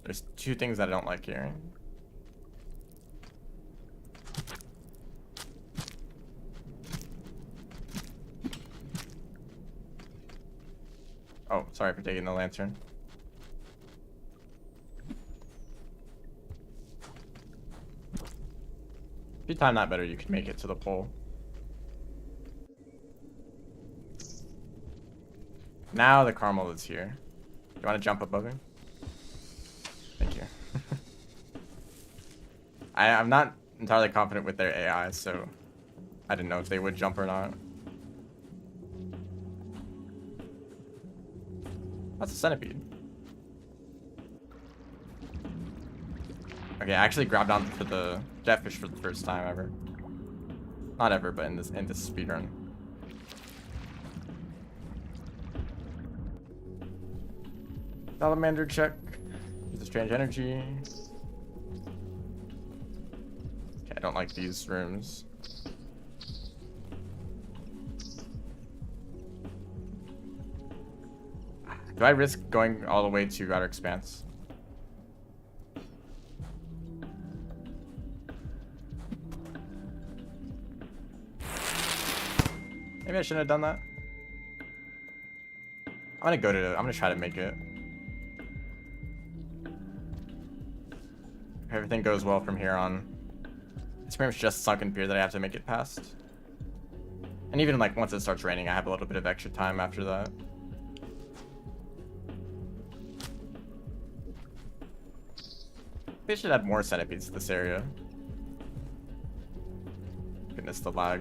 There's 2 things that I don't like hearing. Oh, sorry for taking the lantern. If you time that better, you can make it to the pole. Now the caramel is here. You want to jump above him? Thank you. I'm not entirely confident with their AI, so I didn't know if they would jump or not. That's a centipede. Okay, I actually grabbed onto the jetfish for the first time ever. Not ever, but in this speedrun. Salamander check. Use a strange energy. Okay, I don't like these rooms. Do I risk going all the way to Outer Expanse? Maybe I shouldn't have done that. I'm gonna try to make it. If everything goes well from here on. It's pretty much just Sunken Pier that I have to make it past. And even like once it starts raining, I have a little bit of extra time after that. They should add more centipedes to this area. Goodness, the lag.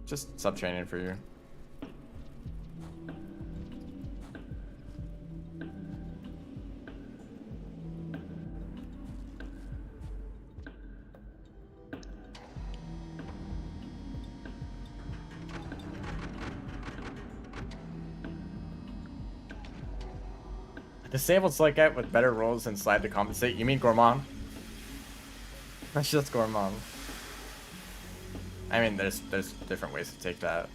Just sub-training for you. Disabled Slicket with better rolls and slide to compensate. You mean Gourmand? That's just Gourmand. I mean, there's different ways to take that.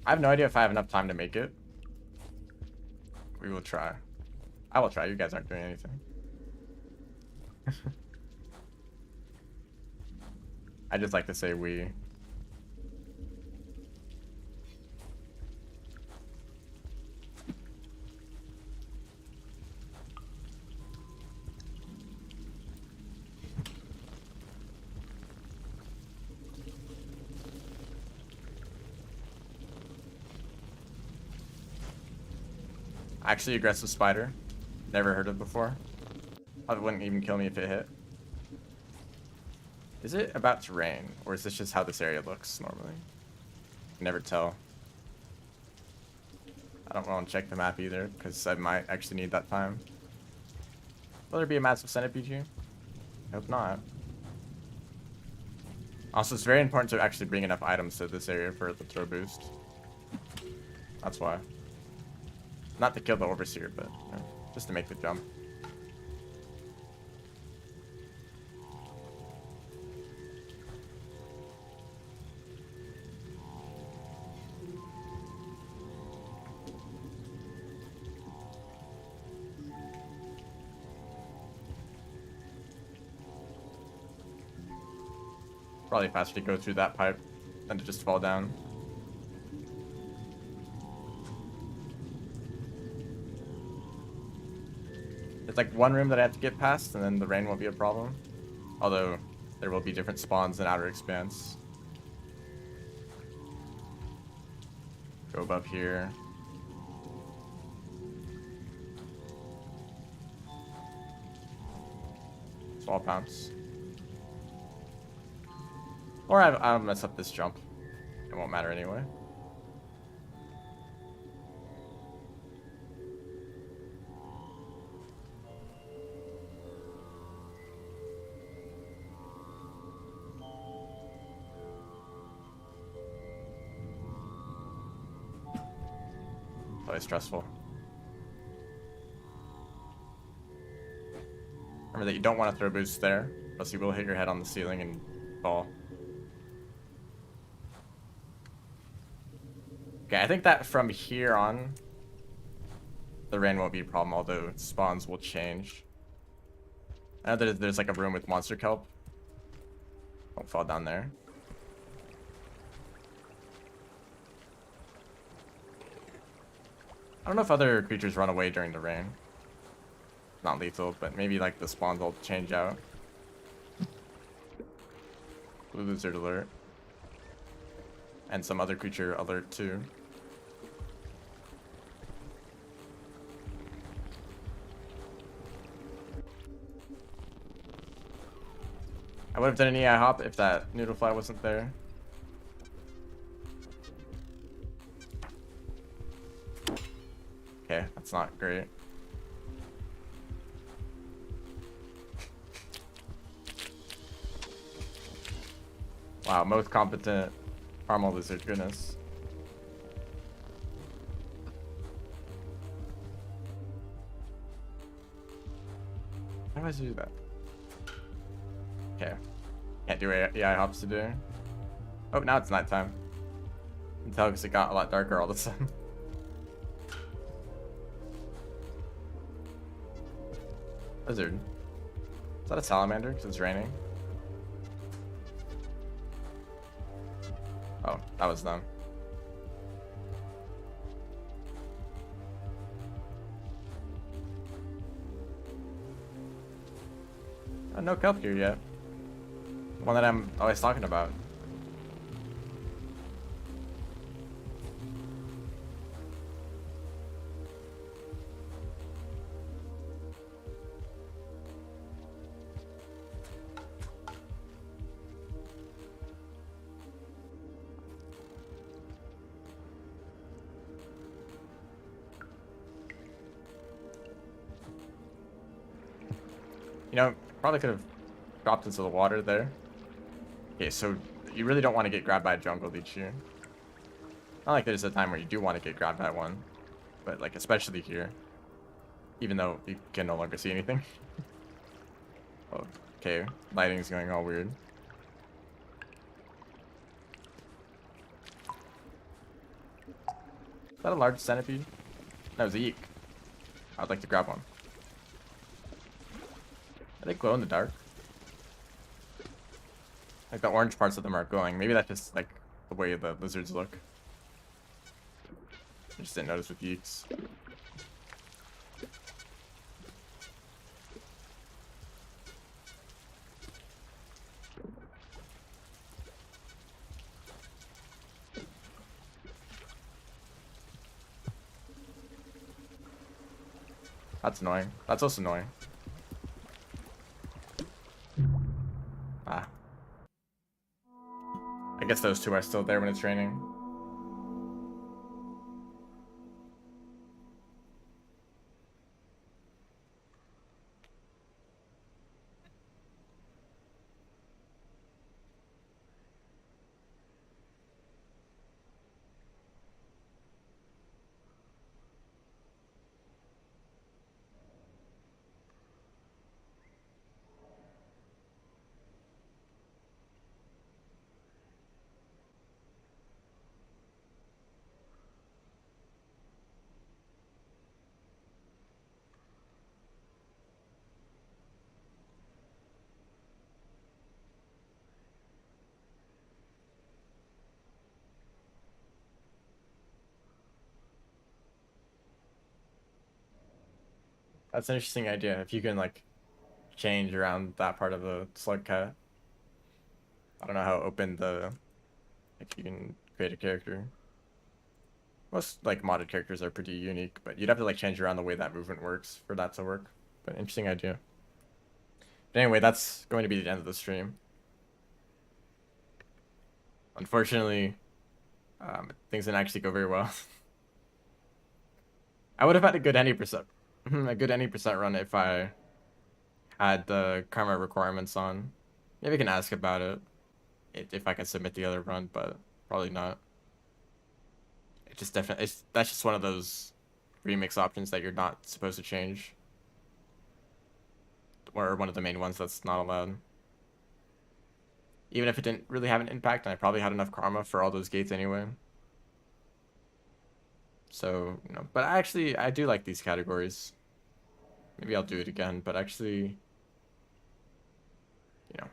I have no idea if I have enough time to make it. We will try. I will try. You guys aren't doing anything. I just like to say we. Actually, aggressive spider. Never heard of before. Probably wouldn't even kill me if it hit. Is it about to rain, or is this just how this area looks normally? Never tell. I don't want to check the map either, because I might actually need that time. Will there be a massive centipede here? I hope not. Also, it's very important to actually bring enough items to this area for the throw boost. That's why. Not to kill the Overseer, but you know, just to make the jump. Probably faster to go through that pipe than to just fall down. It's like one room that I have to get past, and then the rain won't be a problem. Although, there will be different spawns in Outer Expanse. Go above here. Small pounce. Or I'll mess up this jump. It won't matter anyway. Probably stressful. Remember that you don't want to throw boosts there, else you will hit your head on the ceiling and fall. Okay, I think that from here on, the rain won't be a problem, although spawns will change. I know that there's like a room with monster kelp. Don't fall down there. I don't know if other creatures run away during the rain. Not lethal, but maybe like the spawns will change out. Blue lizard alert. And some other creature alert too. I would have done an EI hop if that noodlefly wasn't there. Okay, that's not great. Wow, most competent caramel lizard, goodness. How do I do that? Okay. Can't do AI hops today. Oh, now it's nighttime. You can tell because it got a lot darker all of a sudden. Lizard. Is that a salamander? Because it's raining. Oh, that was them. Oh, no kelp here yet. The one that I'm always talking about. You know, probably could have dropped into the water there. Okay, so you really don't want to get grabbed by a jungle leech here. Not like there's a time where you do want to get grabbed by one, but like especially here. Even though you can no longer see anything. Oh, okay, lighting's going all weird. Is that a large centipede? No, it's a yeek. I'd like to grab one. Are they glow in the dark? Like the orange parts of them are glowing. Maybe that's just like the way the lizards look. I just didn't notice with yeeks. That's annoying. That's also annoying. Ah. I guess those two are still there when it's raining. That's an interesting idea. If you can like change around that part of the slug cut. I don't know how open the like you can create a character. Most like modded characters are pretty unique, but you'd have to like change around the way that movement works for that to work. But interesting idea. But anyway, that's going to be the end of the stream. Unfortunately, things didn't actually go very well. I would have had a good any percent, a good any percent run if I had the karma requirements on. Maybe I can ask about it if I can submit the other run, but probably not. It just definitely that's just one of those remix options that you're not supposed to change, or one of the main ones that's not allowed. Even if it didn't really have an impact, and I probably had enough karma for all those gates anyway. So, but I do like these categories. Maybe I'll do it again, but actually,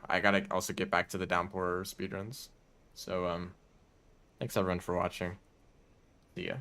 I gotta also get back to the downpour speedruns. So, thanks everyone for watching. See ya.